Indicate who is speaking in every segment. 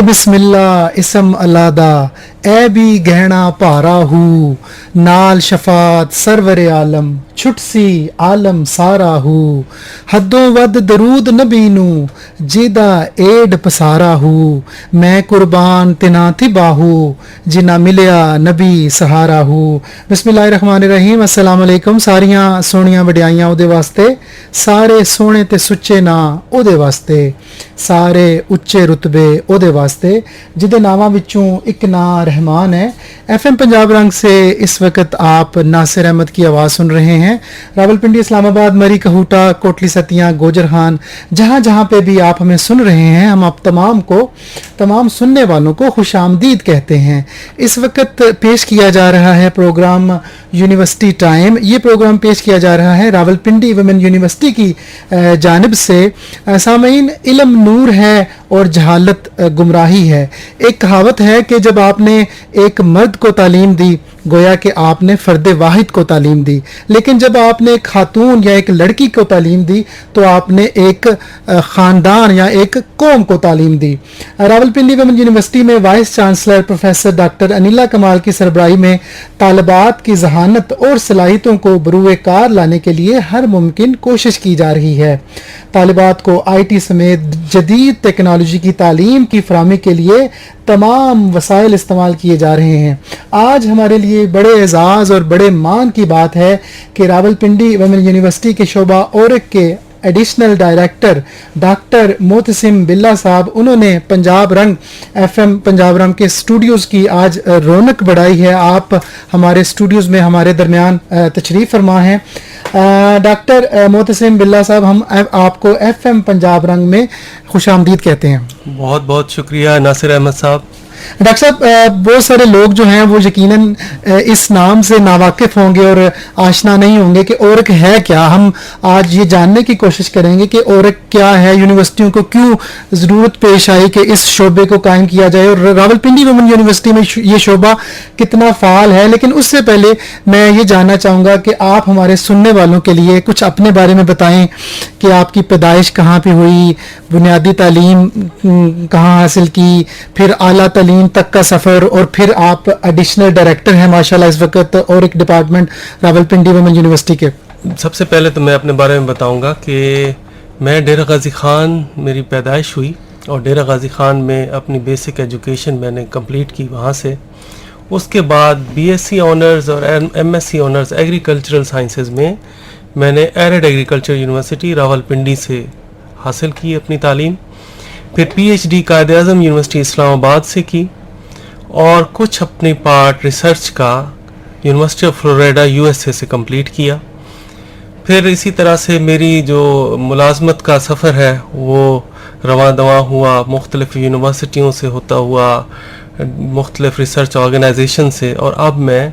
Speaker 1: بسم اللہ اسم الادا اے بھی گہنا پارا ہو نال شفاعت سرور عالم چھٹ سی عالم سارا ہو حدوں ود درود نبی نو جیدا ایڈ پسارا ہو میں قربان تنا تھی باہو جنا ملیا نبی سہارا ہو. بسم اللہ الرحمن الرحیم. السلام علیکم. ساریاں سونیاں وڈیائیاں او دے واسطے, سارے سونے تے سچے نا او دے واسطے, سارے اچے رتبے او دے واسطے جدے ناماں وچوں ایک نا رحمان ہے. ایف ایم پنجاب رنگ سے اس وقت آپ ناصر احمد کی آواز سن رہے ہیں. راولپنڈی, اسلام آباد, مری کہوٹا, کوٹلی ستیاں, گوجرہان, جہاں جہاں پہ بھی آپ ہمیں سن رہے ہیں, ہم آپ تمام سننے والوں کو خوش آمدید کہتے ہیں. اس وقت پیش کیا جا رہا ہے پروگرام یونیورسٹی ٹائم. یہ پروگرام پیش کیا جا رہا ہے راولپنڈی ویمن یونیورسٹی کی جانب سے. سامعین, علم نور ہے اور جہالت گمراہی ہے. ایک کہاوت ہے کہ جب آپ نے ایک مرد کو تعلیم دی گویا کہ آپ نے فرد واحد کو تعلیم دی, لیکن جب آپ نے ایک خاتون یا ایک لڑکی کو تعلیم دی تو آپ نے ایک خاندان یا ایک قوم کو تعلیم دی. راولپنڈی ویمن یونیورسٹی میں vice chancellor professor doctor Aneela کمال کی سربراہی میں طالبات کی ذہانت اور صلاحیتوں کو بروئے کار لانے کے لیے ہر ممکن کوشش کی جا رہی ہے. طالبات کو آئی ٹی سمیت جدید ٹیکنالوجی کی تعلیم کی فراہمی کے لیے تمام وسائل استعمال کیے جا رہے ہیں. آج ہمارے لیے بڑے اعزاز اور بڑے مان کی بات ہے کہ راولپنڈی ویمن یونیورسٹی کے شعبہ اورک کے ایڈیشنل ڈائریکٹر ڈاکٹر محتسم بلّہ صاحب, انہوں نے پنجاب رنگ ایف ایم پنجاب رنگ کے اسٹوڈیوز کی آج رونق بڑھائی ہے. آپ ہمارے اسٹوڈیوز میں ہمارے درمیان تشریف فرما ہیں. ڈاکٹر محتسم بلّہ صاحب, ہم آپ کو ایف ایم پنجاب رنگ میں خوش آمدید کہتے ہیں.
Speaker 2: بہت بہت شکریہ ناصر احمد صاحب.
Speaker 1: ڈاکٹر صاحب, بہت سارے لوگ جو ہیں وہ یقیناً اس نام سے ناواقف ہوں گے اور آشنا نہیں ہوں گے کہ اورک ہے کیا. ہم آج یہ جاننے کی کوشش کریں گے کہ اورک کیا ہے, یونیورسٹیوں کو کیوں ضرورت پیش آئی کہ اس شعبے کو قائم کیا جائے, اور راولپنڈی ویمن یونیورسٹی میں یہ شعبہ کتنا فعال ہے. لیکن اس سے پہلے میں یہ جاننا چاہوں گا کہ آپ ہمارے سننے والوں کے لیے کچھ اپنے بارے میں بتائیں کہ آپ کی پیدائش کہاں پہ ہوئی, بنیادی تعلیم کہاں حاصل کی, پھر اعلیٰ تعلیم تک کا سفر, اور پھر آپ ایڈیشنل ڈائریکٹر ہیں ماشاءاللہ اس وقت اور ایک ڈپارٹمنٹ راولپنڈی ویمن یونیورسٹی کے.
Speaker 2: سب سے پہلے تو میں اپنے بارے میں بتاؤں گا کہ میں ڈیرہ غازی خان میری پیدائش ہوئی, اور ڈیرہ غازی خان میں اپنی بیسک ایجوکیشن میں نے کمپلیٹ کی وہاں سے. اس کے بعد بی ایس سی آنرز اور M S C honours agricultural sciences میں نے ایرڈ ایگریکلچر یونیورسٹی راولپنڈی سے حاصل کی اپنی تعلیم. پھر P H D Quaid Azam university اسلام آباد سے کی, اور کچھ اپنی پارٹ ریسرچ کا university of Florida U S A سے کمپلیٹ کیا. پھر اسی طرح سے میری جو ملازمت کا سفر ہے وہ رواں دواں ہوا, مختلف یونیورسٹیوں سے ہوتا ہوا, مختلف ریسرچ آرگنائزیشن سے, اور اب میں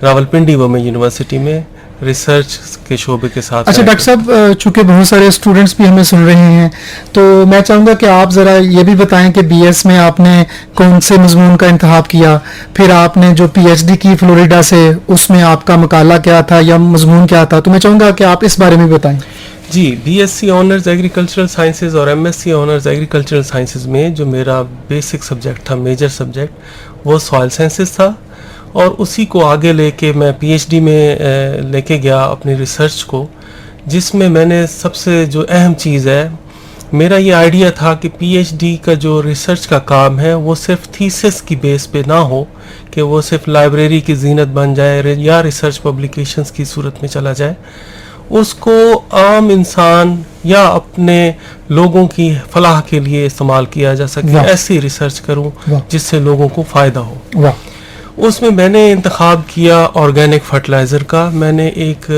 Speaker 2: راولپنڈی ویمن یونیورسٹی میں ریسرچ کے شعبے کے ساتھ.
Speaker 1: اچھا ڈاکٹر صاحب, چونکہ بہت سارے اسٹوڈنٹس بھی ہمیں سن رہے ہیں تو میں چاہوں گا کہ آپ ذرا یہ بھی بتائیں کہ بی ایس میں آپ نے کون سے مضمون کا انتخاب کیا, پھر آپ نے جو پی ایچ ڈی کی فلوریڈا سے اس میں آپ کا مقالہ کیا تھا یا مضمون کیا تھا, تو میں چاہوں گا کہ آپ اس بارے میں بتائیں.
Speaker 2: جی, B S C honours agricultural sciences اور M S C honours agricultural sciences میں جو میرا بیسک سبجیکٹ تھا, میجر سبجیکٹ, وہ سوائل سائنسز تھا, اور اسی کو آگے لے کے میں پی ایچ ڈی میں لے کے گیا اپنی ریسرچ کو, جس میں میں نے سب سے جو اہم چیز ہے, میرا یہ آئیڈیا تھا کہ پی ایچ ڈی کا جو ریسرچ کا کام ہے وہ صرف تھیسس کی بیس پہ نہ ہو کہ وہ صرف لائبریری کی زینت بن جائے یا ریسرچ پبلیکیشنز کی صورت میں چلا جائے. اس کو عام انسان یا اپنے لوگوں کی فلاح کے لیے استعمال کیا جا سکے, ایسی ریسرچ کروں جس سے لوگوں کو فائدہ ہو. اس میں نے انتخاب کیا آرگینک فرٹیلائزر کا. میں نے ایک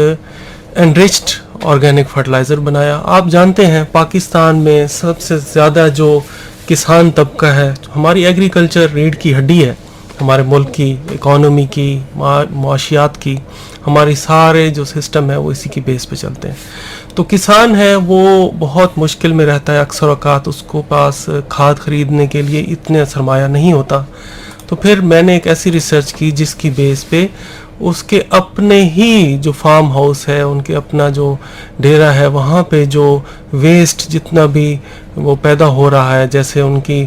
Speaker 2: انریچڈ آرگینک فرٹیلائزر بنایا. آپ جانتے ہیں پاکستان میں سب سے زیادہ جو کسان طبقہ ہے, ہماری ایگریکلچر ریڑھ کی ہڈی ہے ہمارے ملک کی اکانومی کی, معاشیات کی, ہماری سارے جو سسٹم ہے وہ اسی کی بیس پہ چلتے ہیں. تو کسان ہے وہ بہت مشکل میں رہتا ہے, اکثر اوقات اس کو پاس کھاد خریدنے کے لیے اتنا سرمایہ نہیں ہوتا. تو پھر میں نے ایک ایسی ریسرچ کی جس کی بیس پہ اس کے اپنے ہی جو فارم ہاؤس ہے, ان کے اپنا جو ڈیرا ہے, وہاں پہ جو ویسٹ جتنا بھی وہ پیدا ہو رہا ہے, جیسے ان کی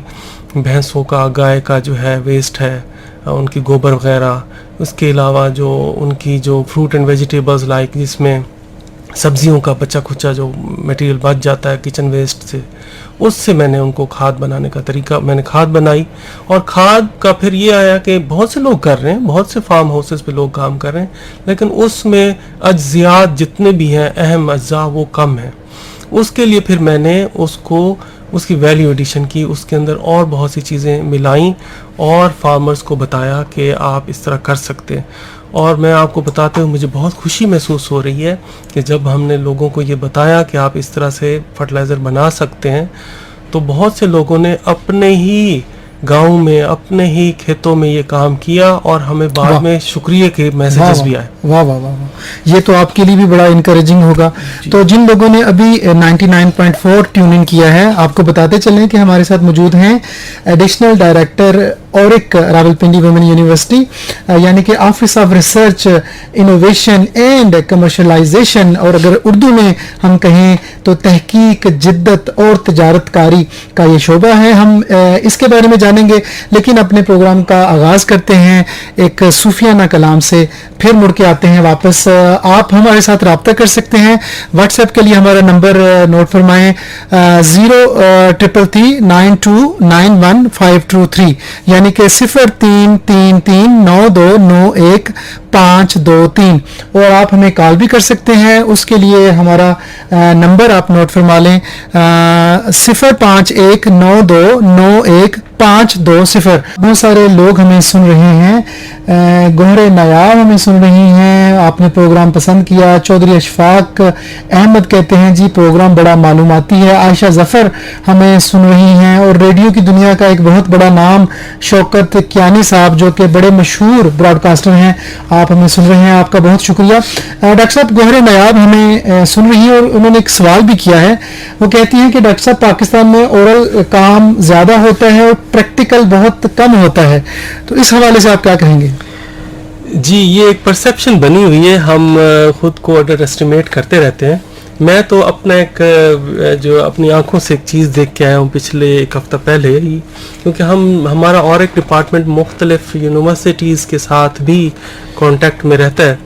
Speaker 2: भैंसों का, गाय का जो है वेस्ट है, उनकी गोबर वगैरह, उसके अलावा जो उनकी जो फ्रूट एंड वेजिटेबल्स लाइक जिसमें सब्जियों का बचा खुचा जो मटेरियल बच जाता है किचन वेस्ट से, उससे मैंने उनको खाद बनाने का तरीका, मैंने खाद बनाई। और खाद का फिर ये आया कि बहुत से लोग कर रहे हैं, बहुत से फार्म हाउसेस पे लोग काम कर रहे हैं, लेकिन उसमें अज्जियात जितने भी हैं, अहम अज्जा, वो कम हैं। उसके लिए फिर मैंने उसकी वैल्यू एडिशन की, उसके अंदर और बहुत सी चीज़ें मिलाई और फार्मर्स को बताया कि आप इस तरह कर सकते हैं। और मैं आपको बताते हुए मुझे बहुत खुशी महसूस हो रही है कि जब हमने लोगों को ये बताया कि आप इस तरह से फर्टिलाइज़र बना सकते हैं, तो बहुत से लोगों ने अपने ही गांव में, अपने ही खेतों में ये काम किया और हमें बाद में शुक्रिया के मैसेजेस भी आए।
Speaker 1: वाह वाह वाह वाह, ये तो आपके लिए भी बड़ा इनकरेजिंग होगा। तो जिन लोगों ने अभी 99.4 ट्यून इन किया है, आपको बताते चलें कि हमारे साथ मौजूद हैं additional director auric Rawalpindi women university, यानी कि office of research innovation and commercialisation, और अगर उर्दू में हम कहें तो तहकीक, जिद्दत और तजारतकारी का ये शोबा है। हम इसके बारे में जानेंगे, लेकिन अपने प्रोग्राम का आगाज़ करते हैं एक सूफियाना कलाम से, फिर मुड़ के आते हैं वापस। आप हमारे साथ रब्ता कर सकते हैं। व्हाट्सएप के लिए हमारा नंबर नोट फरमाएं, 0333929153, यानी कि 0333929153, और आप हमें कॉल भी कर सकते हैं। उसके लिए हमारा नंबर आप नोट फरमा लें, 0519291520। बहुत सारे लोग हमें सुन रहे हैं, गोहरे नायाब हमें सुन रही हैं, आपने प्रोग्राम पसंद किया। चौधरी अशफाक अहमद कहते हैं जी प्रोग्राम बड़ा मालूमाती है। आयशा जफर हमें सुन रही हैं, और रेडियो की दुनिया का एक बहुत बड़ा नाम शौकत कियानी साहब जो कि बड़े मशहूर ब्रॉडकास्टर हैं, आप हमें सुन रहे हैं, आपका बहुत शुक्रिया। डॉक्टर साहब गोहरे नायाब हमें सुन रही हैं और उन्होंने एक सवाल भी किया है। वो कहती हैं कि डॉक्टर साहब पाकिस्तान में ओरल काम ज़्यादा होता है और प्रैक्टिकल बहुत कम होता है, तो इस हवाले से आप क्या कहेंगे?
Speaker 2: जी, ये एक परसेप्शन बनी हुई है, हम खुद को अंडर एस्टिमेट करते रहते हैं। मैं तो अपना एक जो अपनी आंखों से एक चीज़ देख के आया हूँ पिछले एक हफ्ता पहले ही, क्योंकि हमारा और एक डिपार्टमेंट मुख्तलिफ यूनिवर्सिटीज़ के साथ भी कांटेक्ट में रहता है।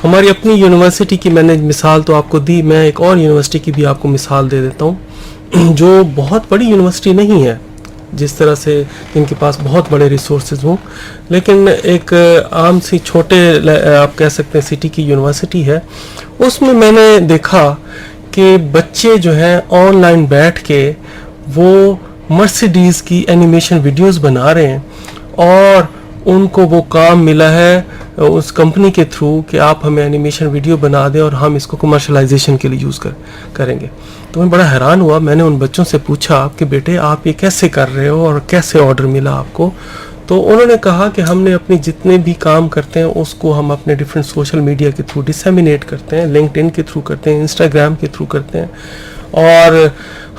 Speaker 2: हमारी अपनी यूनिवर्सिटी की मैंने मिसाल तो आपको दी, मैं एक और यूनिवर्सिटी की भी आपको मिसाल दे देता हूँ, जो बहुत बड़ी यूनिवर्सिटी नहीं है जिस तरह से इनके पास बहुत बड़े रिसोर्सेज हों, लेकिन एक आम सी छोटे आप कह सकते हैं सिटी की यूनिवर्सिटी है। उसमें मैंने देखा कि बच्चे जो हैं ऑनलाइन बैठ के वो मर्सिडीज़ की एनिमेशन वीडियोस बना रहे हैं, और उनको वो काम मिला है उस कंपनी के थ्रू कि आप हमें एनिमेशन वीडियो बना दें और हम इसको कमर्शलाइजेशन के लिए यूज़ करेंगे। तो मैं बड़ा हैरान हुआ। मैंने उन बच्चों से पूछा कि बेटे आप ये कैसे कर रहे हो और कैसे ऑर्डर मिला आपको? तो उन्होंने कहा कि हमने अपने जितने भी काम करते हैं उसको हम अपने डिफरेंट सोशल मीडिया के थ्रू डिसेमिनेट करते हैं, लिंक्डइन के थ्रू करते हैं, इंस्टाग्राम के थ्रू करते हैं, और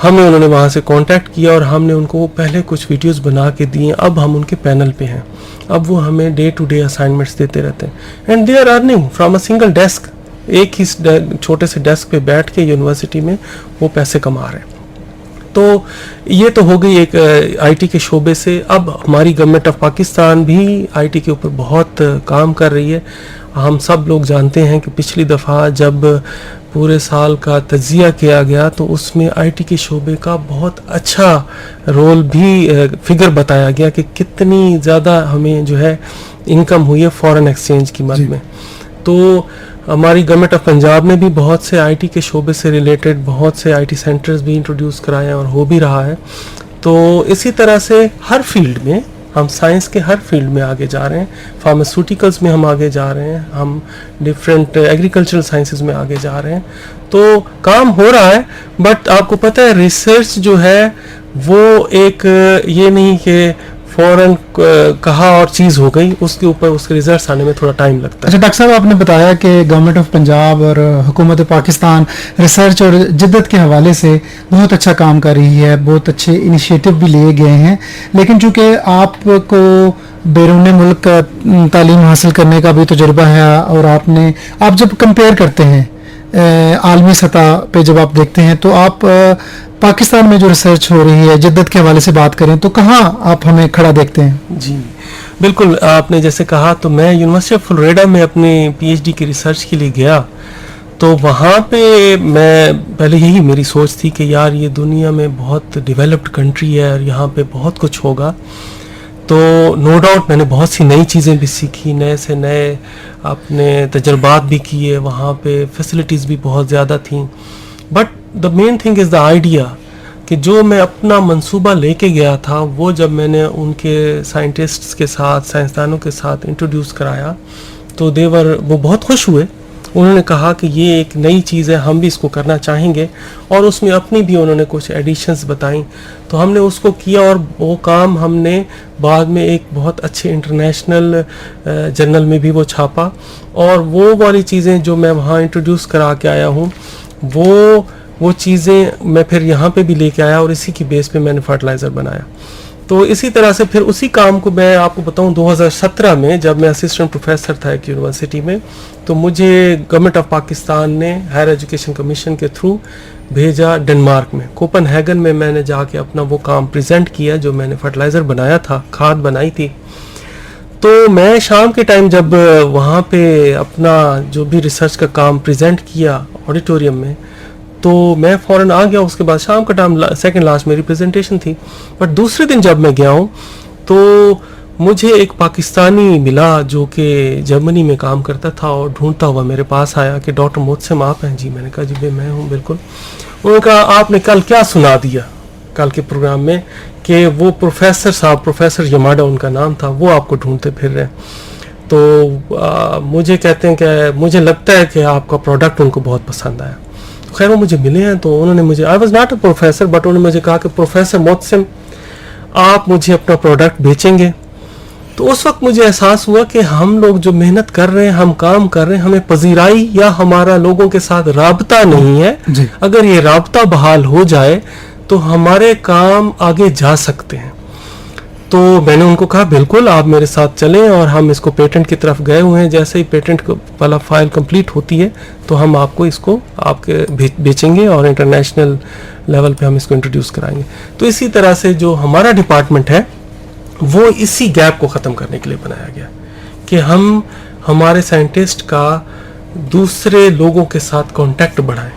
Speaker 2: हमें उन्होंने वहाँ से कांटेक्ट किया और हमने उनको पहले कुछ वीडियोस बना के दिए। अब हम उनके पैनल पे हैं, अब वो हमें डे टू डे असाइनमेंट्स देते रहते हैं, and they are earning from a single desk. एक ही छोटे से डेस्क पे बैठ के यूनिवर्सिटी में वो पैसे कमा रहे हैं। तो ये तो हो गई एक आईटी के शोबे से। अब हमारी गवर्नमेंट ऑफ पाकिस्तान भी आईटी के ऊपर बहुत काम कर रही है। हम सब लोग जानते हैं कि पिछली दफ़ा जब पूरे साल का तज्जिया किया गया तो उसमें आईटी के शोबे का बहुत अच्छा रोल भी फिगर बताया गया कि कितनी ज़्यादा हमें जो है इनकम हुई है फॉरेन एक्सचेंज की मद में। तो हमारी गवर्नमेंट ऑफ पंजाब ने भी बहुत से आईटी के शोबे से रिलेटेड बहुत से आईटी सेंटर्स भी इंट्रोड्यूस कराए हैं और हो भी रहा है। तो इसी तरह से हर फील्ड में हम साइंस के हर फील्ड में आगे जा रहे हैं। फार्मास्यूटिकल्स में हम आगे जा रहे हैं, हम डिफरेंट एग्रीकल्चरल साइंसेज में आगे जा रहे हैं। तो काम हो रहा है, बट आपको पता है रिसर्च जो है वो एक ये नहीं कि फौरन कहा और चीज़ हो गई, उसके ऊपर उसके रिजल्ट्स आने में थोड़ा टाइम लगता है।
Speaker 1: अच्छा डॉक्टर साहब, आपने बताया कि गवर्नमेंट ऑफ पंजाब और हुकूमत पाकिस्तान रिसर्च और जिद्दत के हवाले से बहुत अच्छा काम कर रही है, बहुत अच्छे इनिशिएटिव भी लिए गए हैं, लेकिन चूँकि आपको बैरून मुल्क तालीम हासिल करने का भी तजुर्बा है और आप जब कंपेयर करते हैं عالمی سطح پہ جب آپ دیکھتے ہیں تو آپ پاکستان میں جو ریسرچ ہو رہی ہے جدت کے حوالے سے بات کریں تو کہاں آپ ہمیں کھڑا دیکھتے ہیں؟
Speaker 2: جی بالکل، آپ نے جیسے کہا تو میں یونیورسٹی آف فلوریڈا میں اپنی پی ایچ ڈی کی ریسرچ کے لیے گیا، تو وہاں پہ میں پہلے یہی میری سوچ تھی کہ یار یہ دنیا میں بہت ڈیولپڈ کنٹری ہے اور یہاں پہ بہت کچھ ہوگا. تو نو ڈاؤٹ میں نے بہت سی نئی چیزیں بھی سیکھی، نئے سے نئے اپنے تجربات بھی کیے، وہاں پہ فیسلٹیز بھی بہت زیادہ تھیں. But the main thing is the idea, کہ جو میں اپنا منصوبہ لے کے گیا تھا وہ جب میں نے ان کے سائنٹسٹس کے ساتھ، سائنسدانوں کے ساتھ انٹروڈیوس کرایا تو وہ بہت خوش ہوئے. انہوں نے کہا کہ یہ ایک نئی چیز ہے، ہم بھی اس کو کرنا چاہیں گے، اور اس میں اپنی بھی انہوں نے کچھ ایڈیشنز بتائیں. تو ہم نے اس کو کیا اور وہ کام ہم نے بعد میں ایک بہت اچھے انٹرنیشنل جرنل میں بھی وہ چھاپا. اور وہ والی چیزیں جو میں وہاں انٹروڈیوس کرا کے آیا ہوں وہ چیزیں میں پھر یہاں پہ بھی لے کے آیا، اور اسی کی بیس پہ میں نے فرٹیلائزر بنایا. تو اسی طرح سے پھر اسی کام کو میں آپ کو بتاؤں 2017 میں جب میں اسسٹنٹ پروفیسر تھا ایک یونیورسٹی میں، تو مجھے گورنمنٹ آف پاکستان نے ہائر ایجوکیشن کمیشن کے تھرو بھیجا ڈنمارک میں، کوپن ہیگن میں نے جا کے اپنا وہ کام پریزنٹ کیا جو میں نے فرٹیلائزر بنایا تھا، کھاد بنائی تھی. تو میں شام کے ٹائم جب وہاں پہ اپنا جو بھی ریسرچ کا کام پریزنٹ کیا آڈیٹوریم میں، تو میں فوراً آ گیا. اس کے بعد شام کا ٹائم سیکنڈ لاسٹ میری پریزنٹیشن تھی. بٹ دوسرے دن جب میں گیا ہوں تو مجھے ایک پاکستانی ملا جو کہ جرمنی میں کام کرتا تھا، اور ڈھونڈتا ہوا میرے پاس آیا کہ ڈاکٹر محتسم آپ ہیں؟ جی. میں نے کہا جی میں ہوں بالکل. انہوں نے کہا آپ نے کل کیا سنا دیا کل کے پروگرام میں کہ وہ پروفیسر صاحب، پروفیسر یماڈا ان کا نام تھا، وہ آپ کو ڈھونڈتے پھر رہے. تو مجھے کہتے ہیں کہ مجھے لگتا ہے کہ آپ کا پروڈکٹ ان کو بہت پسند آیا. خیر وہ مجھے ملے ہیں، تو انہوں نے مجھے، I was not a professor, but انہوں نے مجھے کہا کہ پروفیسر محتسم آپ مجھے اپنا پروڈکٹ بیچیں گے. تو اس وقت مجھے احساس ہوا کہ ہم لوگ جو محنت کر رہے ہیں، ہم کام کر رہے ہیں، ہمیں پذیرائی یا ہمارا لوگوں کے ساتھ رابطہ نہیں ہے.
Speaker 1: جی.
Speaker 2: اگر یہ رابطہ بحال ہو جائے تو ہمارے کام آگے جا سکتے ہیں. تو میں نے ان کو کہا بالکل آپ میرے ساتھ چلیں، اور ہم اس کو پیٹنٹ کی طرف گئے ہوئے ہیں. جیسے ہی پیٹنٹ والا فائل کمپلیٹ ہوتی ہے تو ہم آپ کو اس کو آپ کے بیچیں گے، اور انٹرنیشنل لیول پہ ہم اس کو انٹروڈیوس کرائیں گے. تو اسی طرح سے جو ہمارا ڈپارٹمنٹ ہے وہ اسی گیپ کو ختم کرنے کے لیے بنایا گیا کہ ہم ہمارے سائنٹسٹ کا دوسرے لوگوں کے ساتھ کانٹیکٹ بڑھائیں،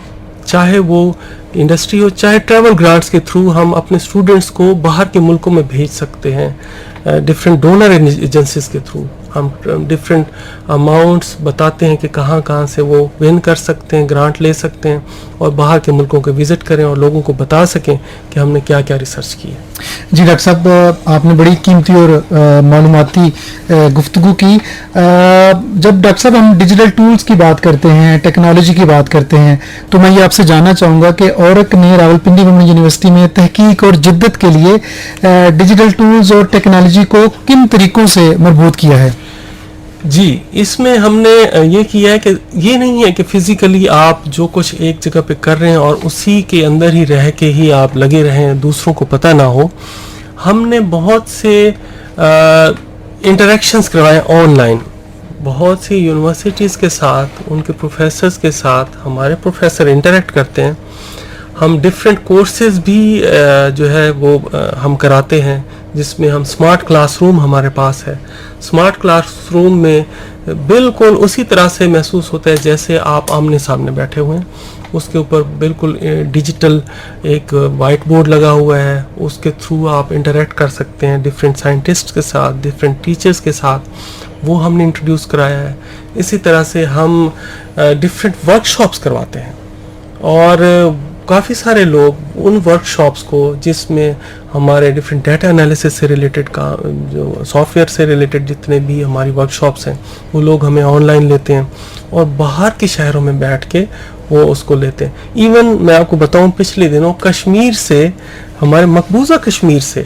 Speaker 2: چاہے وہ انڈسٹری ہو، چاہے ٹریول گرانٹس کے تھرو ہم اپنے اسٹوڈنٹس کو باہر کے ملکوں میں بھیج سکتے ہیں. ڈفرینٹ ڈونر ایجنسیز کے تھرو ہم ڈفرینٹ اماؤنٹس بتاتے ہیں کہ کہاں کہاں سے وہ ون کر سکتے ہیں، گرانٹ لے سکتے ہیں، اور باہر کے ملکوں کو وزٹ کریں اور لوگوں کو بتا سکیں کہ ہم نے کیا کیا ریسرچ کی ہے.
Speaker 1: جی ڈاکٹر صاحب، آپ نے بڑی قیمتی اور معلوماتی گفتگو کی. جب ڈاکٹر صاحب ہم ڈیجیٹل ٹولز کی بات کرتے ہیں، ٹیکنالوجی کی بات کرتے ہیں، تو میں یہ آپ سے جاننا چاہوں گا کہ اورک نے راولپنڈی وومن یونیورسٹی میں تحقیق اور جدت کے لیے ڈیجیٹل ٹولز اور ٹیکنالوجی کو کن طریقوں سے مربوط کیا ہے؟
Speaker 2: جی، اس میں ہم نے یہ کیا ہے کہ یہ نہیں ہے کہ فزیکلی آپ جو کچھ ایک جگہ پہ کر رہے ہیں اور اسی کے اندر ہی رہ کے ہی آپ لگے رہیں، دوسروں کو پتہ نہ ہو. ہم نے بہت سے انٹریکشنز کروائے آن لائن، بہت سی یونیورسٹیز کے ساتھ، ان کے پروفیسرز کے ساتھ ہمارے پروفیسر انٹریکٹ کرتے ہیں. ہم ڈفرینٹ کورسز بھی جو ہے وہ ہم کراتے ہیں، جس میں ہم اسمارٹ کلاس روم ہمارے پاس ہے. اسمارٹ کلاس روم میں بالکل اسی طرح سے محسوس ہوتا ہے جیسے آپ آمنے سامنے بیٹھے ہوئے ہیں. اس کے اوپر بالکل ڈیجیٹل ایک وائٹ بورڈ لگا ہوا ہے، اس کے تھرو آپ انٹریکٹ کر سکتے ہیں ڈفرینٹ سائنٹسٹ کے ساتھ، ڈفرینٹ ٹیچرز کے ساتھ. وہ ہم نے انٹروڈیوس کرایا ہے. اسی طرح سے ہم ڈفرینٹ ورک شاپس کرواتے ہیں، اور کافی سارے لوگ ان ورک شاپس کو، جس میں ہمارے ڈفرینٹ ڈیٹا انالیسس سے ریلیٹڈ کا جو سافٹ ویئر سے ریلیٹڈ جتنے بھی ہماری ورک شاپس ہیں، وہ لوگ ہمیں آن لائن لیتے ہیں اور باہر کے شہروں میں بیٹھ کے وہ اس کو لیتے ہیں. ایون میں آپ کو بتاؤں پچھلے دنوں کشمیر سے، ہمارے مقبوضہ کشمیر سے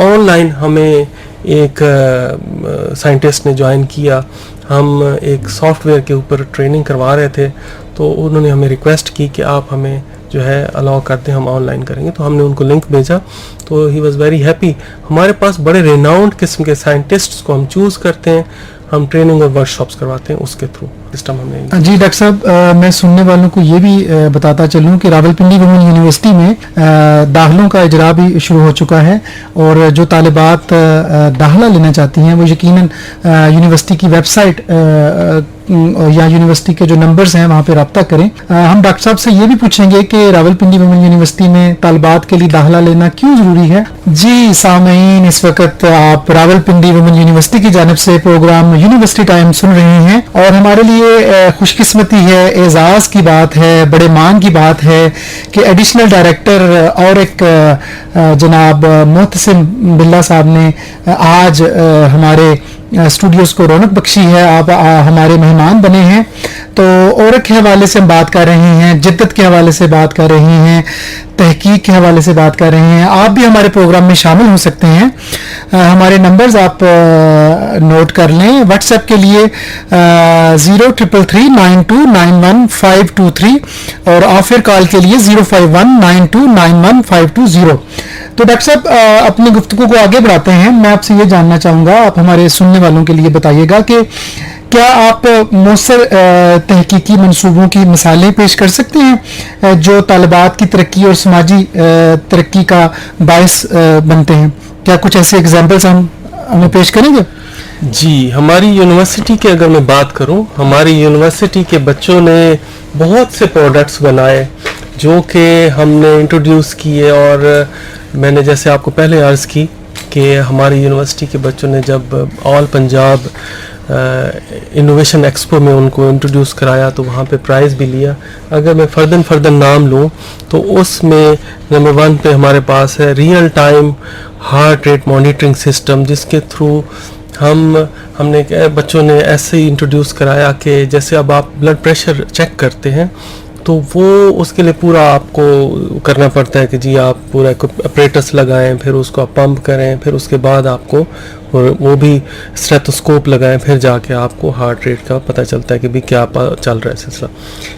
Speaker 2: آن لائن ہمیں ایک سائنٹسٹ نے جوائن کیا. ہم ایک سافٹ ویئر کے اوپر ٹریننگ کروا رہے تھے، تو انہوں نے ہمیں ریکویسٹ کی کہ آپ ہمیں جو ہے الاؤ کرتے ہیں، ہم آن لائن کریں گے. تو ہم نے ان کو لنک بھیجا، تو ہی واز ویری ہیپی. ہمارے پاس بڑے ریناؤنڈ قسم کے سائنٹسٹس کو ہم چوز کرتے ہیں، ہم ٹریننگ اور ورک شاپس کرواتے ہیں اس کے تھرو. سسٹم ہم نے.
Speaker 1: جی ڈاکٹر صاحب، میں سننے والوں کو یہ بھی بتاتا چلوں کہ راولپنڈی وومن یونیورسٹی میں داخلوں کا اجرا بھی شروع ہو چکا ہے، اور جو طالبات داخلہ لینا چاہتی ہیں وہ یقیناً یونیورسٹی کی ویب سائٹ یا یونیورسٹی کے جو نمبرز ہیں وہاں پہ رابطہ کریں. ہم ڈاکٹر صاحب سے یہ بھی پوچھیں گے کہ راولپنڈی وومن یونیورسٹی میں طالبات کے لیے داخلہ لینا کیوں ضروری ہے. جی سامعین، اس وقت آپ راولپنڈی وومن یونیورسٹی کی جانب سے پروگرام یونیورسٹی ٹائم سن رہے ہیں، اور ہمارے لیے خوش قسمتی ہے، اعزاز کی بات ہے، بڑے مان کی بات ہے کہ ایڈیشنل ڈائریکٹر اور ایک جناب محتسم باللہ صاحب نے آج ہمارے اسٹوڈیوز کو رونق بخشی ہے. آپ ہمارے مہمان بنے ہیں، تو عورت کے حوالے سے ہم بات کر رہے ہیں، جدت کے حوالے سے بات کر رہے ہیں، تحقیق کے حوالے سے بات کر رہے ہیں. آپ بھی ہمارے پروگرام میں شامل ہو سکتے ہیں. ہمارے نمبرز آپ نوٹ کر لیں. واٹس ایپ کے لیے 03339291523 اور آفر کال کے لیے 05192911520. تو ڈاکٹر صاحب اپنی گفتگو کو آگے بڑھاتے ہیں. میں آپ سے یہ جاننا چاہوں گا، آپ ہمارے سننے والوں کے لیے بتائیے گا کہ کیا آپ مؤثر تحقیقی منصوبوں کی مثالیں پیش کر سکتے ہیں جو طالبات کی ترقی اور سماجی ترقی کا باعث بنتے ہیں؟ کیا کچھ ایسے ایگزامپلس ہمیں پیش کریں گے؟
Speaker 2: جی، ہماری یونیورسٹی کی اگر میں بات کروں، ہماری یونیورسٹی کے بچوں نے بہت سے پروڈکٹس بنائے جو کہ ہم نے انٹروڈیوس کیے، اور میں نے جیسے آپ کو پہلے عرض کی کہ ہماری یونیورسٹی کے بچوں نے جب آل پنجاب انوویشن ایکسپو میں ان کو انٹروڈیوس کرایا تو وہاں پہ پرائز بھی لیا. اگر میں فردن نام لوں تو اس میں نمبر 1 پہ ہمارے پاس ہے real time heart rate monitoring system, جس کے تھرو ہم نے بچوں نے ایسے ہی انٹروڈیوس کرایا کہ جیسے اب آپ بلڈ پریشر چیک کرتے ہیں تو وہ اس کے لیے پورا آپ کو کرنا پڑتا ہے کہ جی آپ پورا اپریٹس لگائیں، پھر اس کو آپ پمپ کریں، پھر اس کے بعد آپ کو وہ بھی اسٹیتھوسکوپ لگائیں، پھر جا کے آپ کو ہارٹ ریٹ کا پتہ چلتا ہے کہ بھی کیا چل رہا ہے سلسلہ.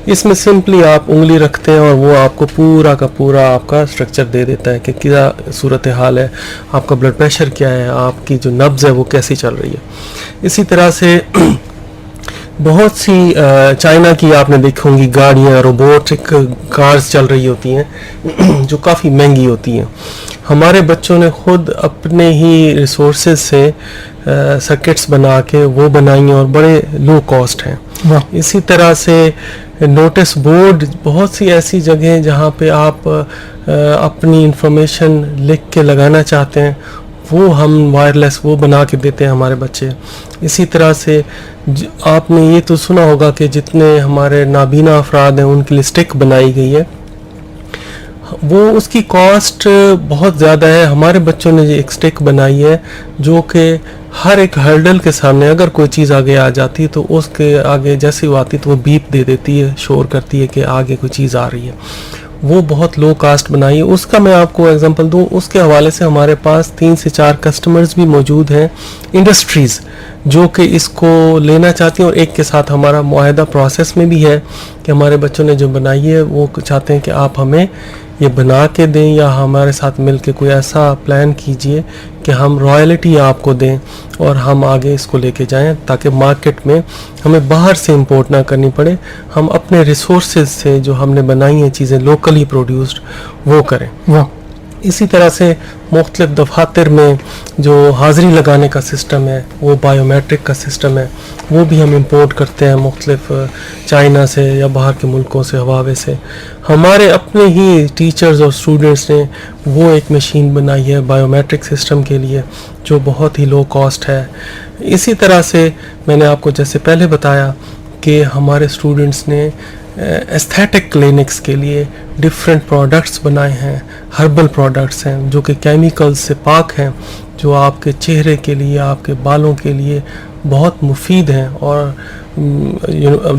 Speaker 2: اس میں سمپلی آپ انگلی رکھتے ہیں اور وہ آپ کو پورا کا پورا آپ کا اسٹرکچر دے دیتا ہے کہ کیا صورت حال ہے، آپ کا بلڈ پریشر کیا ہے، آپ کی جو نبض ہے وہ کیسی چل رہی ہے. اسی طرح سے بہت سی چائنا کی آپ نے دیکھی ہوں گی گاڑیاں، روبوٹک کارز چل رہی ہوتی ہیں جو کافی مہنگی ہوتی ہیں. ہمارے بچوں نے خود اپنے ہی ریسورسز سے سرکٹس بنا کے وہ بنائی ہیں اور بڑے لو کاسٹ ہیں. اسی طرح سے نوٹس بورڈ، بہت سی ایسی جگہیں جہاں پہ آپ اپنی انفارمیشن لکھ کے لگانا چاہتے ہیں وہ ہم وائرلیس وہ بنا کے دیتے ہیں ہمارے بچے. اسی طرح سے آپ نے یہ تو سنا ہوگا کہ جتنے ہمارے نابینا افراد ہیں ان کے لیے اسٹک بنائی گئی ہے، وہ اس کی کاسٹ بہت زیادہ ہے. ہمارے بچوں نے ایک اسٹک بنائی ہے جو کہ ہر ایک ہرڈل کے سامنے اگر کوئی چیز آگے آ جاتی ہے تو اس کے آگے جیسے وہ آتی ہے تو وہ بیپ دے دیتی ہے، شور کرتی ہے کہ آگے کوئی چیز آ رہی ہے. وہ بہت لو کاسٹ بنائی ہے. اس کا میں آپ کو ایگزامپل دوں، اس کے حوالے سے ہمارے پاس 3 سے 4 کسٹمرز بھی موجود ہیں، انڈسٹریز جو کہ اس کو لینا چاہتی ہیں، اور ایک کے ساتھ ہمارا معاہدہ پروسیس میں بھی ہے کہ ہمارے بچوں نے جو بنائی ہے وہ چاہتے ہیں کہ آپ ہمیں یہ بنا کے دیں یا ہمارے ساتھ مل کے کوئی ایسا پلان کیجئے کہ ہم رائلٹی آپ کو دیں اور ہم آگے اس کو لے کے جائیں تاکہ مارکیٹ میں ہمیں باہر سے امپورٹ نہ کرنی پڑے، ہم اپنے ریسورسز سے جو ہم نے بنائی ہیں چیزیں لوکلی پروڈیوسڈ وہ کریں. اسی طرح سے مختلف دفاتر میں جو حاضری لگانے کا سسٹم ہے وہ بائیو میٹرک کا سسٹم ہے، وہ بھی ہم امپورٹ کرتے ہیں مختلف چائنا سے یا باہر کے ملکوں سے، ہواوے سے. ہمارے اپنے ہی ٹیچرز اور اسٹوڈنٹس نے وہ ایک مشین بنائی ہے بائیو میٹرک سسٹم کے لیے جو بہت ہی لو کاسٹ ہے. اسی طرح سے میں نے آپ کو جیسے پہلے بتایا کہ ہمارے اسٹوڈنٹس نے ایستھیٹک کلینکس کے لیے ڈفرینٹ پروڈکٹس بنائے ہیں، ہربل پروڈکٹس ہیں جو کہ کیمیکلز سے پاک ہیں، جو آپ کے چہرے کے لیے، آپ کے بالوں کے لیے بہت مفید ہیں اور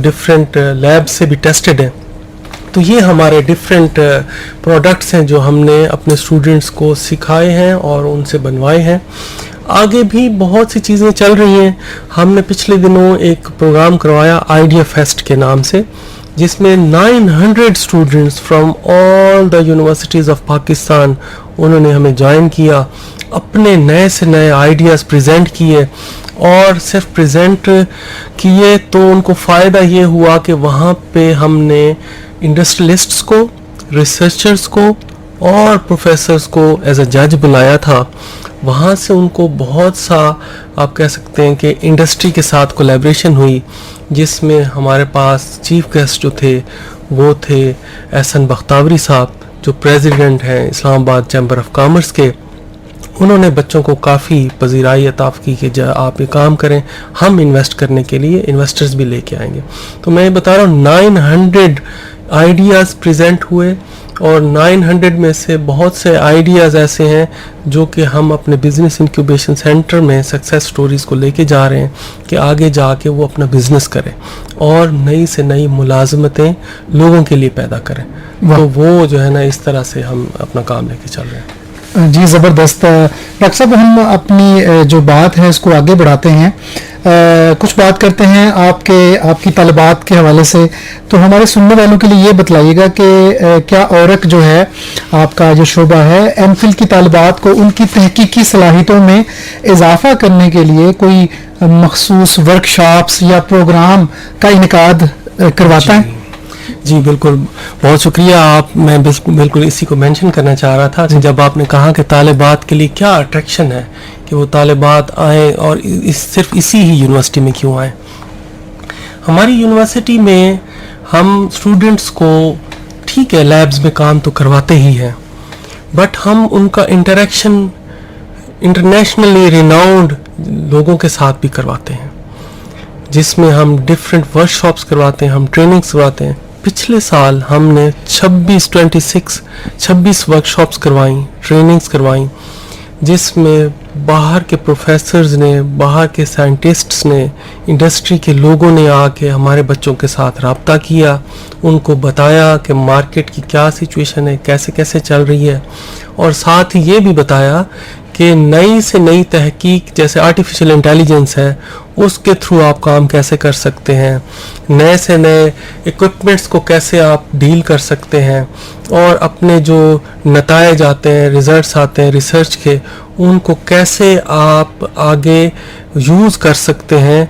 Speaker 2: ڈفرینٹ لیب سے بھی ٹیسٹڈ ہیں. تو یہ ہمارے ڈفرینٹ پروڈکٹس ہیں جو ہم نے اپنے اسٹوڈنٹس کو سکھائے ہیں اور ان سے بنوائے ہیں. آگے بھی بہت سی چیزیں چل رہی ہیں. ہم نے پچھلے دنوں ایک پروگرام کروایا آئیڈیا فیسٹ کے نام سے، جس میں 900 students from all the universities of Pakistan انہوں نے ہمیں جوائن کیا अपने नए से नए आइडियाज़ प्रेजेंट किए, और सिर्फ प्रेजेंट किए तो उनको फ़ायदा ये हुआ कि वहाँ पे हमने इंडस्ट्रियलिस्ट्स को, रिसर्चर्स को और प्रोफेसर्स को एज अ जज बुलाया था. वहाँ से उनको बहुत सा आप कह सकते हैं कि इंडस्ट्री के साथ कोलैबोरेशन हुई, जिसमें हमारे पास चीफ गेस्ट जो थे वो थे एहसन बख्तावरी साहब, जो प्रेसिडेंट हैं इस्लामाबाद चैम्बर ऑफ कॉमर्स के. उन्होंने बच्चों को काफ़ी पजीराई अता की कि आप ये काम करें, हम इन्वेस्ट करने के लिए इन्वेस्टर्स भी लेके आएंगे. तो मैं ये बता रहा हूँ 900 आइडियाज़ प्रेजेंट हुए, और 900 में से बहुत से आइडियाज़ ऐसे हैं जो कि हम अपने बिजनेस इंक्यूबेशन सेंटर में सक्सेस स्टोरीज़ को लेके जा रहे हैं कि आगे जाके वो अपना बिजनेस करें और नई से नई मुलाजमतें लोगों के लिए पैदा करें. तो वो जो है ना, इस तरह से हम अपना काम लेके चल रहे हैं.
Speaker 1: जी ज़बरदस्त. डॉक्टर साहब, हम अपनी जो बात है उसको आगे बढ़ाते हैं. कुछ बात करते हैं आपकी तलबात के हवाले से. तो हमारे सुनने वालों के लिए ये बतलाइएगा कि क्या औरक जो है आपका जो शोबा है, एमफिल की तलबात को उनकी तहकीकी सलाहियतों में इजाफा करने के लिए कोई मखसूस वर्कशॉप्स या प्रोग्राम का इनेकाद करवाता है?
Speaker 2: जी बिल्कुल, बहुत शुक्रिया आप. मैं बिल्कुल इसी को मेंशन करना चाह रहा था कि जब आपने कहा कि तालिबात के लिए क्या अट्रैक्शन है कि वो तालिबात आएँ, और सिर्फ इसी ही यूनिवर्सिटी में क्यों आएँ. हमारी यूनिवर्सिटी में हम स्टूडेंट्स को ठीक है लैब्स में काम तो करवाते ही हैं, बट हम उनका इंटरेक्शन इंटरनेशनली रिनाउंड लोगों के साथ भी करवाते हैं, जिसमें हम डिफरेंट वर्कशॉप्स करवाते हैं, हम ट्रेनिंग्स करवाते हैं. पिछले साल हमने 26 वर्कशॉप्स करवाई, ट्रेनिंग्स करवाई, जिसमें बाहर के प्रोफेसर्स ने, बाहर के साइंटिस्ट्स ने, इंडस्ट्री के लोगों ने आके हमारे बच्चों के साथ रब्ता किया, उनको बताया कि मार्केट की क्या सिचुएशन है, कैसे कैसे चल रही है, और साथ ही ये भी बताया कि नई से नई तहकीक जैसे आर्टिफिशियल इंटेलिजेंस है, उसके थ्रू आप काम कैसे कर सकते हैं, नए से नए इक्विपमेंट्स को कैसे आप डील कर सकते हैं, और अपने जो नतायज आते हैं, रिजल्ट्स आते हैं रिसर्च के, उनको कैसे आप आगे यूज़ कर सकते हैं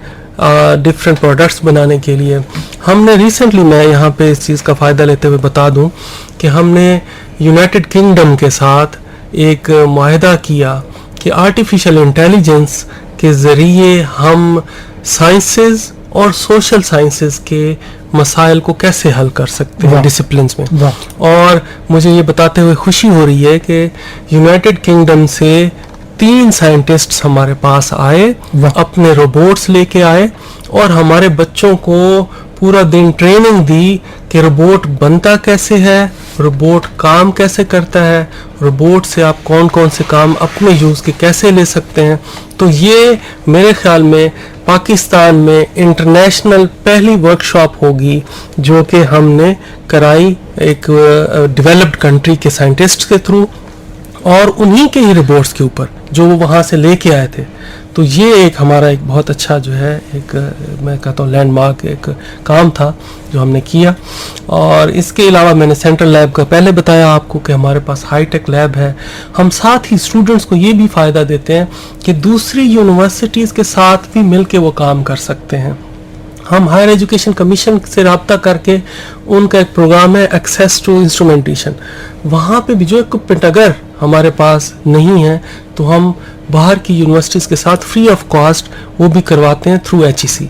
Speaker 2: डिफरेंट प्रोडक्ट्स बनाने के लिए. हमने रिसेंटली, मैं यहाँ पे इस चीज़ का फ़ायदा लेते हुए बता दूँ कि हमने यूनाइटेड किंगडम के साथ एक मुआहदा किया कि आर्टिफिशियल इंटेलिजेंस के ज़रिए हम साइंसेस और सोशल साइंसेस के मसाइल को कैसे हल कर सकते हैं डिसिप्लिन्स में. और मुझे ये बताते हुए खुशी हो रही है कि यूनाइटेड किंगडम से 3 साइंटिस्ट्स हमारे पास आए, अपने रोबोट्स लेके आए, और हमारे बच्चों को पूरा दिन ट्रेनिंग दी कि रोबोट बनता कैसे है, रोबोट काम कैसे करता है, रोबोट से आप कौन कौन से काम अपने यूज़ के कैसे ले सकते हैं. तो ये मेरे ख्याल में पाकिस्तान में इंटरनेशनल पहली वर्कशॉप होगी जो कि हमने कराई एक डेवलप्ड कंट्री के साइंटिस्ट के थ्रू, और उन्हीं के ही रोबोट्स के ऊपर जो वो वहाँ से लेके आए थे. तो ये एक हमारा एक बहुत अच्छा जो है एक मैं कहता हूँ लैंडमार्क एक काम था जो हमने किया. और इसके अलावा मैंने सेंट्रल लैब का पहले बताया आपको कि हमारे पास हाई टेक लैब है. हम साथ ही स्टूडेंट्स को ये भी फ़ायदा देते हैं कि दूसरी यूनिवर्सिटीज़ के साथ भी मिल के वो काम कर सकते हैं. हम हायर एजुकेशन कमीशन से रब्ता करके उनका एक प्रोग्राम है एक्सेस टू इंस्ट्रूमेंटेशन, वहाँ पे भी जो इक्विपमेंट अगर हमारे पास नहीं है तो हम बाहर की यूनिवर्सिटीज़ के साथ फ्री ऑफ कॉस्ट वो भी करवाते हैं थ्रू HEC.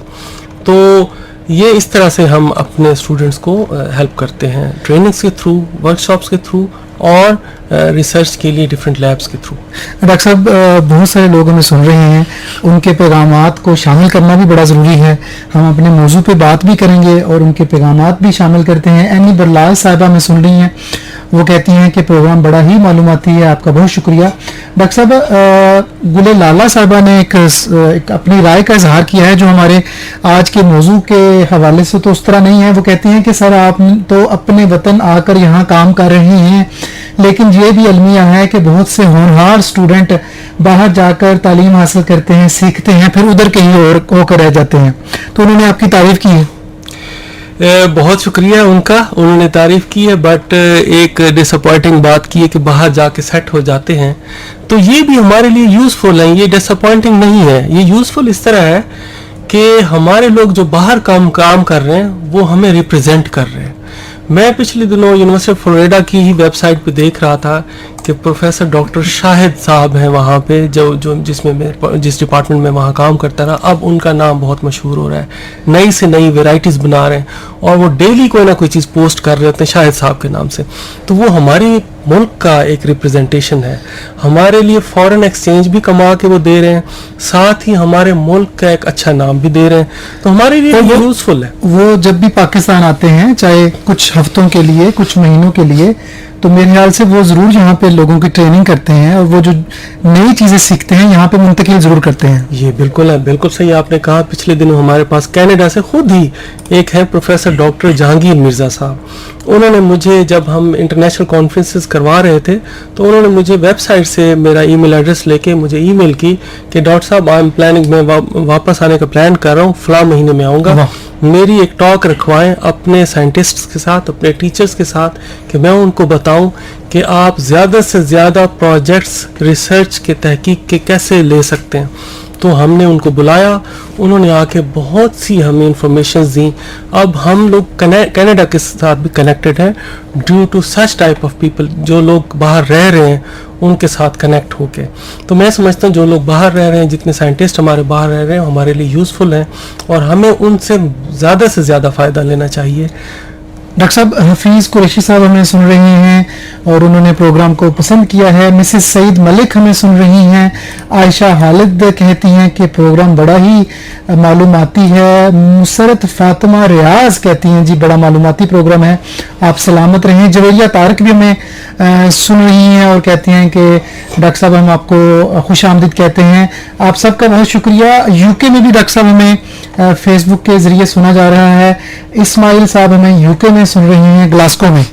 Speaker 2: तो ये इस तरह से हम अपने स्टूडेंट्स को हेल्प करते हैं ट्रेनिंग्स के थ्रू, वर्कशॉप्स के थ्रू, और रिसर्च के लिए डिफरेंट लैब्स के थ्रू.
Speaker 1: डॉक्टर साहब, बहुत सारे लोग हमें सुन रहे हैं, उनके पैगामात को शामिल करना भी बड़ा ज़रूरी है. हम अपने मौजू पे बात भी करेंगे और उनके पैगामात भी शामिल करते हैं. एनी बरलाल साहिबा में सुन रही हैं, वो कहती हैं कि प्रोग्राम बड़ा ही मालूमाती है, आपका बहुत शुक्रिया. डॉक्टर साहब, गुले लाला साहिबा ने एक अपनी राय का इजहार किया है जो हमारे आज के मौजू के हवाले से तो उस तरह नहीं है. वो कहती हैं कि सर आप तो अपने वतन आकर यहाँ काम कर रहे हैं, लेकिन ये भी अलमिया है कि बहुत से होनहार स्टूडेंट बाहर जाकर तालीम हासिल करते हैं, सीखते हैं, फिर उधर कहीं और होकर रह जाते हैं. तो उन्होंने आपकी तारीफ की है.
Speaker 2: बहुत शुक्रिया उनका, उन्होंने तारीफ़ की है, बट एक डिसअपॉइंटिंग बात की है कि बाहर जाके सेट हो जाते हैं, तो ये भी हमारे लिए यूज़फुल है, ये डिसअपॉइंटिंग नहीं है, ये यूज़फुल इस तरह है कि हमारे लोग जो बाहर काम कर रहे हैं वो हमें रिप्रेजेंट कर रहे हैं. मैं पिछले दिनों यूनिवर्सिटी ऑफ फ्लोरिडा की ही वेबसाइट पे देख रहा था कि प्रोफेसर डॉक्टर शाहिद साहब हैं वहाँ पे, जो जिस डिपार्टमेंट में वहाँ काम करता रहा, अब उनका नाम बहुत मशहूर हो रहा है, नई से नई वेराइटीज़ बना रहे हैं और वो डेली कोई ना कोई चीज़ पोस्ट कर रहे होते हैं शाहिद साहब के नाम से. तो वो हमारे मुल्क का एक रिप्रेजेंटेशन है, हमारे लिए फॉरेन एक्सचेंज भी कमा के वो दे रहे हैं, साथ ही हमारे मुल्क का एक अच्छा नाम भी दे रहे हैं, तो हमारे लिए
Speaker 1: वो
Speaker 2: यूज़फुल है.
Speaker 1: वो जब भी पाकिस्तान आते हैं, चाहे कुछ हफ्तों के लिए, कुछ महीनों के लिए, तो मेरे ख्याल से वो ज़रूर यहाँ पे लोगों की ट्रेनिंग करते हैं और वो जो नई चीज़ें सीखते हैं यहाँ पे मुंतकिल ज़रूर करते हैं.
Speaker 2: ये बिल्कुल है, बिल्कुल सही आपने कहा. पिछले दिनों हमारे पास कनाडा से खुद ही एक है प्रोफेसर डॉक्टर जहांगीर मिर्ज़ा साहब, उन्होंने मुझे, जब हम इंटरनेशनल कॉन्फ्रेंसेस करवा रहे थे, तो उन्होंने मुझे वेबसाइट से मेरा ईमेल एड्रेस लेके मुझे ईमेल की कि डॉक्टर साहब आई एम प्लानिंग, मैं वापस आने का प्लान कर रहा हूँ, फलां महीने में आऊँगा, मेरी एक टॉक रखवाएं अपने साइंटिस्ट्स के साथ, अपने टीचर्स के साथ, कि मैं उनको बताऊं कि आप ज़्यादा से ज़्यादा प्रोजेक्ट्स रिसर्च के तहकीक के कैसे ले सकते हैं. तो हमने उनको बुलाया, उन्होंने आके बहुत सी हमें इंफॉर्मेशन दी. अब हम लोग कनाडा के साथ भी कनेक्टेड हैं due to such type of people, जो लोग बाहर रह रहे हैं उनके साथ कनेक्ट होके. तो मैं समझता हूँ जो लोग बाहर रह रहे हैं, जितने साइंटिस्ट हमारे बाहर रह रहे हैं, हमारे लिए यूज़फुल हैं और हमें उनसे ज़्यादा से ज़्यादा फ़ायदा लेना चाहिए.
Speaker 1: डॉक्टर साहब हफीज़ कुरैशी साहब हमें सुन रही हैं और उन्होंने प्रोग्राम को पसंद किया है. मिसेस सईद मलिक हमें सुन रही हैं. आयशा हालिद कहती हैं कि प्रोग्राम बड़ा ही मालूमाती है. मुसरत फातिमा रियाज कहती हैं जी बड़ा मालूमाती प्रोग्राम है, आप सलामत रहें. जवेरिया तारक भी हमें सुन रही हैं और कहती हैं कि डॉक्टर साहब हम आपको खुश आमदीद कहते हैं. आप सबका बहुत शुक्रिया. यूके में भी डॉक्टर साहब हमें फेसबुक के ज़रिए सुना जा रहा है. इस्माइल साहब हमें यूके में सुन रही हैं, ग्लासगो में,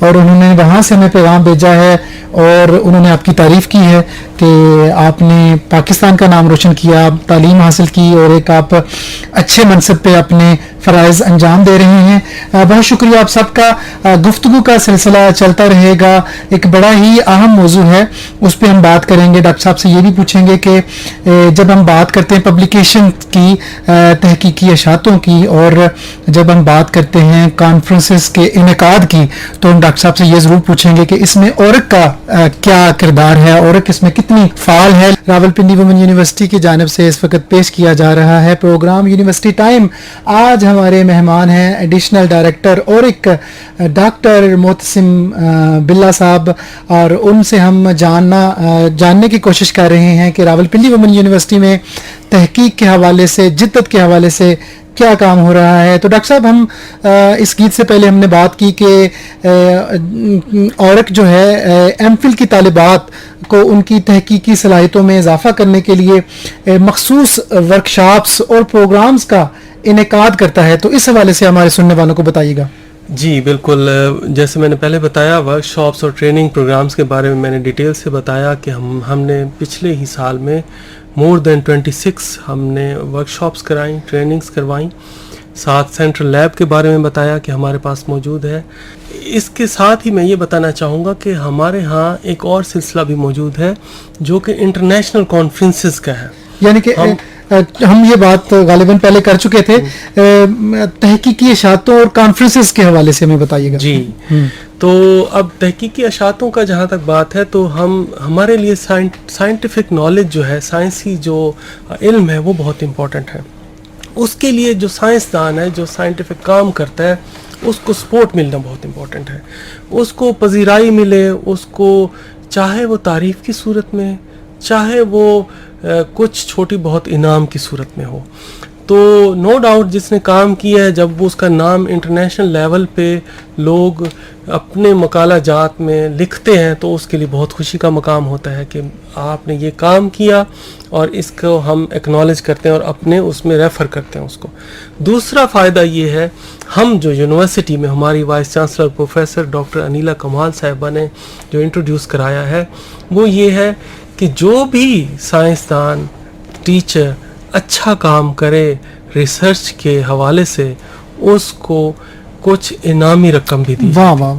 Speaker 1: और उन्होंने वहाँ से हमें पैगाम भेजा है और उन्होंने आपकी तारीफ़ की है कि आपने पाकिस्तान का नाम रोशन किया, तालीम हासिल की और एक आप अच्छे मनसब पे अपने फ़राइज़ अंजाम दे रहे हैं. बहुत शुक्रिया आप सबका. गुफ्तगू का सिलसिला चलता रहेगा. एक बड़ा ही अहम मौजू है, उस पर हम बात करेंगे. डॉक्टर साहब से ये भी पूछेंगे कि जब हम बात करते हैं पब्लिकेशन की, तहकीकी अशातों की, और जब हम बात करते हैं कॉन्फ्रेंसेस के इनेकाद की, तो हम डॉक्टर साहब से ये ज़रूर पूछेंगे कि इसमें औरत का क्या किरदार है, औरत इसमें कितनी फ़ाल है. रावलपिंडी वुमेन यूनिवर्सिटी की जानिब से इस वक्त पेश किया जा रहा है प्रोग्राम यूनिवर्सिटी टाइम. आज हमारे मेहमान हैं एडिशनल डायरेक्टर और एक डॉक्टर मोहतसिम बिल्ला साहब, और उनसे हम जानने की कोशिश कर रहे हैं कि रावलपिंडी वुमेन यूनिवर्सिटी में तहकीक के हवाले से, जिद्दत के हवाले से क्या काम हो रहा है. तो डॉक्टर साहब हम इस गीत से पहले हमने बात की कि औरत जो है एमफिल की तालिबात को उनकी तहकीकी सलाहियतों में इजाफा करने के लिए मखसूस वर्कशॉप्स और प्रोग्राम्स का इनेकाद करता है. तो इस हवाले से हमारे सुनने वालों को बताइएगा.
Speaker 2: जी बिल्कुल, जैसे मैंने पहले बताया, वर्कशॉप्स और ट्रेनिंग प्रोग्राम्स के बारे में मैंने डिटेल से बताया कि हमने पिछले ही साल में मोर देन 26 हमने वर्कशॉप्स कराई, ट्रेनिंग्स करवाई. साथ सेंट्रल लैब के बारे में बताया कि हमारे पास मौजूद है. इसके साथ ही मैं ये बताना चाहूँगा कि हमारे यहाँ एक और सिलसिला भी मौजूद है जो कि इंटरनेशनल कॉन्फ्रेंसेस का है.
Speaker 1: यानी कि हम ये बात गालिबन पहले कर चुके थे, तहकीकी अशातों और कॉन्फ्रेंसेस के हवाले से हमें बताइएगा.
Speaker 2: जी तो अब तहकीकी अशातों का जहाँ तक बात है, तो हमारे लिए साइंटिफिक नॉलेज जो है, साइंसी जो इल्म है, वो बहुत इम्पोर्टेंट है. उसके लिए जो साइंसदान है, जो साइंटिफिक काम करता है, उसको सपोर्ट मिलना बहुत इम्पोर्टेंट है. उसको पजीराई मिले, उसको चाहे वो तारीफ़ की सूरत में, चाहे वो कुछ छोटी बहुत इनाम की सूरत में हो. तो नो डाउट जिसने काम किया है, जब वो उसका नाम इंटरनेशनल लेवल पे लोग अपने मकाला जात में लिखते हैं, तो उसके लिए बहुत खुशी का मकाम होता है कि आपने ये काम किया, और इसको हम एक्नॉलेज करते हैं और अपने उसमें रेफ़र करते हैं उसको. दूसरा फ़ायदा ये है, हम जो यूनिवर्सिटी में हमारी vice chancellor professor doctor Anila कमाल साहिबा ने जो इंट्रोड्यूस कराया है, वो ये है कि जो भी साइंसदान, टीचर अच्छा काम करे रिसर्च के हवाले से, उसको कुछ इनामी रकम भी दी,
Speaker 1: वाह वाह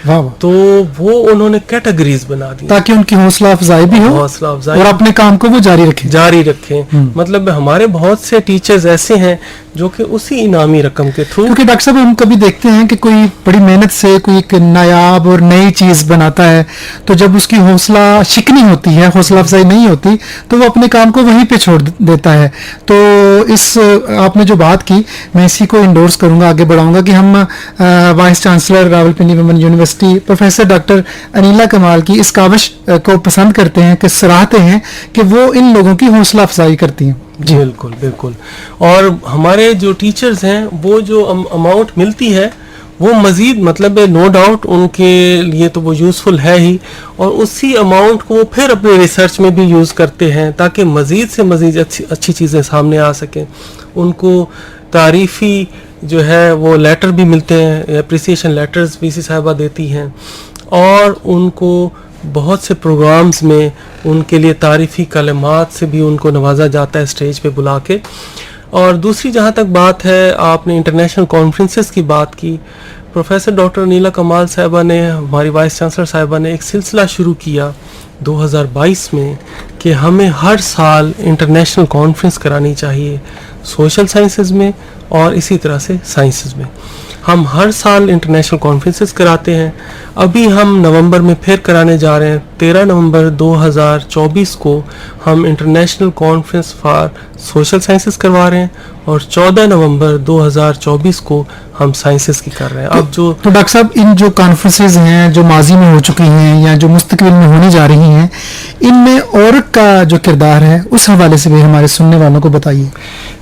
Speaker 1: वाह वाह,
Speaker 2: तो वो उन्होंने कैटेगरीज बना दी
Speaker 1: ताकि उनकी हौसला अफजाई भी हो
Speaker 2: हौसला अफजाई
Speaker 1: और अपने काम को वो जारी रखें।
Speaker 2: जारी रखें। मतलब हमारे बहुत से टीचर्स ऐसे हैं जो कि उसी इनामी रकम के थ्रू,
Speaker 1: क्योंकि डॉक्टर साहब हम कभी देखते हैं कि कोई बड़ी मेहनत से कोई एक नायाब और नई चीज बनाता है, तो जब उसकी हौसला शिकनी होती है, हौसला अफजाई नहीं होती, तो वो अपने काम को वहीं पे छोड़ देता है। तो इस आपने जो बात की, मैं इसी को इंडोर्स करूंगा, आगे बढ़ाऊंगा कि हम vice chancellor Rawalpindi women university professor doctor Anila कमाल की इस काविश को पसंद करते हैं, कि सराहते हैं कि वो इन लोगों की हौसला अफजाई करती हैं।
Speaker 2: जी बिल्कुल बिल्कुल। और हमारे जो टीचर्स हैं, वो जो अमाउंट मिलती है वो मज़ीद, मतलब नो डाउट उनके लिए तो वो यूज़फुल है ही, और उसी अमाउंट को फिर अपने रिसर्च में भी यूज़ करते हैं ताकि मज़ीद से मज़ीद अच्छी चीज़ें सामने आ सकें। उनको तारीफ़ी जो है वो लेटर भी मिलते हैं, अप्रिसिएशन लेटर्स वीसी साहिबा देती हैं, और उनको बहुत से प्रोग्राम्स में उनके लिए तारीफ़ी कलमात से भी उनको नवाजा जाता है स्टेज पे बुला के। और दूसरी जहाँ तक बात है, आपने इंटरनेशनल कॉन्फ्रेंसेस की बात की, प्रोफेसर डॉक्टर नीला कमाल साहिबा ने, हमारी वाइस चांसलर साहिबा ने एक सिलसिला शुरू किया 2022 में कि हमें हर साल इंटरनेशनल कॉन्फ्रेंस करानी चाहिए सोशल साइंसेज में और इसी तरह से साइंसेज में। हम हर साल इंटरनेशनल कॉन्फ्रेंसेस कराते हैं। अभी हम नवंबर में फिर कराने जा रहे हैं। 13 नवंबर 2024 को हम international conference for social sciences करवा रहे हैं, और 14 नवंबर 2024 को हम साइंसेस की कर रहे हैं। अब जो
Speaker 1: तो डॉक्टर साहब, इन जो कॉन्फ्रेंसेज हैं जो माजी में हो चुकी हैं या जो मुस्तकबिल में होने जा रही हैं, इनमें औरत का जो किरदार है उस हवाले से भी हमारे सुनने वालों को बताइए।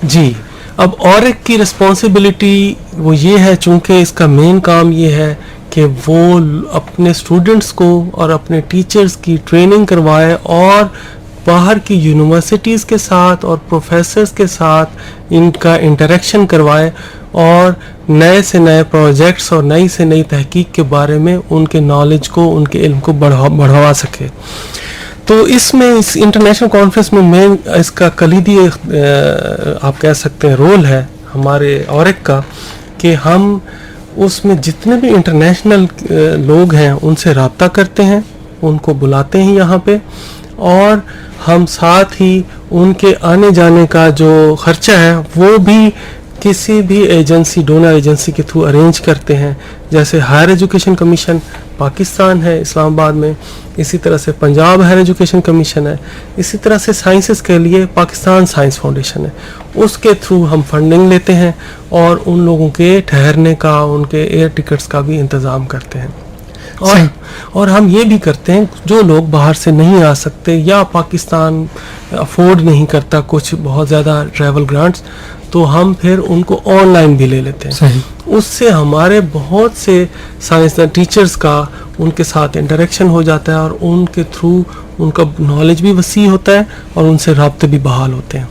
Speaker 2: जी, अब औरत की रिस्पॉन्सिबिलिटी वो ये है, चूँकि इसका मेन काम ये है कि वो अपने स्टूडेंट्स को और अपने टीचर्स की ट्रेनिंग करवाए और बाहर की यूनिवर्सिटीज़ के साथ और प्रोफेसर्स के साथ इनका इंटरेक्शन करवाए, और नए से नए प्रोजेक्ट्स और नई से नई तहकीक के बारे में उनके नॉलेज को, उनके इल्म को बढ़ावा सके। तो इसमें, इस इंटरनेशनल कॉन्फ्रेंस में मेन इसका कलीदी आप कह सकते हैं रोल है हमारे औरक का, कि हम उसमें जितने भी इंटरनेशनल लोग हैं उनसे रब्ता करते हैं, उनको बुलाते हैं यहाँ पे, और हम साथ ही उनके आने जाने का जो खर्चा है वो भी किसी भी एजेंसी, डोनर एजेंसी के थ्रू अरेंज करते हैं। जैसे हायर एजुकेशन कमीशन पाकिस्तान है इस्लामाबाद में, इसी तरह से पंजाब हायर एजुकेशन कमीशन है, इसी तरह से साइंसेस के लिए पाकिस्तान साइंस फाउंडेशन है, उसके थ्रू हम फंडिंग लेते हैं और उन लोगों के ठहरने का, उनके एयर टिकट्स का भी इंतज़ाम करते हैं। और हम ये भी करते हैं, जो लोग बाहर से नहीं आ सकते या पाकिस्तान अफोर्ड नहीं करता कुछ बहुत ज़्यादा ट्रैवल ग्रांट्स, तो हम फिर उनको ऑनलाइन भी ले लेते हैं।
Speaker 1: सही।
Speaker 2: उससे हमारे बहुत से साइंसदान टीचर्स का उनके साथ इंटरेक्शन हो जाता है, और उनके थ्रू उनका नॉलेज भी वसी होता है और उनसे राब्ते भी बहाल होते हैं।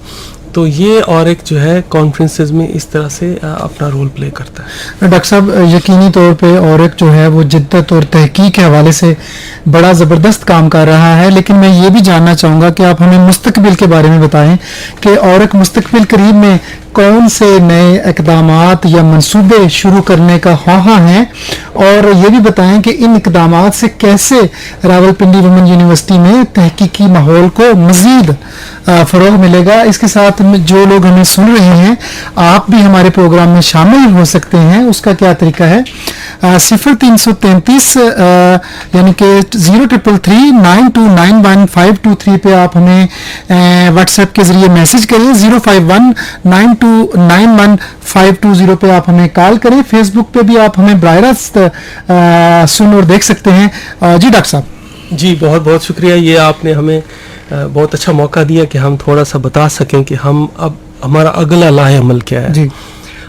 Speaker 2: तो ये और एक जो है कॉन्फ्रेंसेस में इस तरह से अपना रोल प्ले करता है।
Speaker 1: डॉक्टर साहब, यकीनी तौर पे और एक जो है वो जिद्दत और तहकीक के हवाले से बड़ा ज़बरदस्त काम कर रहा है, लेकिन मैं ये भी जानना चाहूँगा कि आप हमें मुस्तकबिल के बारे में बताएं कि और एक मुस्तकबिल करीब में कौन से नए इक़दामात या मंसूबे शुरू करने का ख्वाहा हैं, और ये भी बताएं कि इन इक़दामात से कैसे रावलपिंडी वुमेन यूनिवर्सिटी में तहकीकी माहौल को मज़ीद फ़रोग़ मिलेगा। इसके साथ जो लोग हमें सुन रहे हैं, आप भी हमारे प्रोग्राम में शामिल हो सकते हैं। उसका क्या तरीका है? 0333 यानी कि 03339291 पे आप हमें व्हाट्सएप के ज़रिए मैसेज करें, 0519291 पे आप हमें कॉल करें। फेसबुक पे भी आप हमें बराह रास्त सुन और देख सकते हैं। जी डॉक्टर साहब।
Speaker 2: जी, बहुत बहुत शुक्रिया। ये आपने हमें बहुत अच्छा मौका दिया कि हम थोड़ा सा बता सकें कि हम अब हमारा अगला लाहे अमल क्या है।
Speaker 1: जी,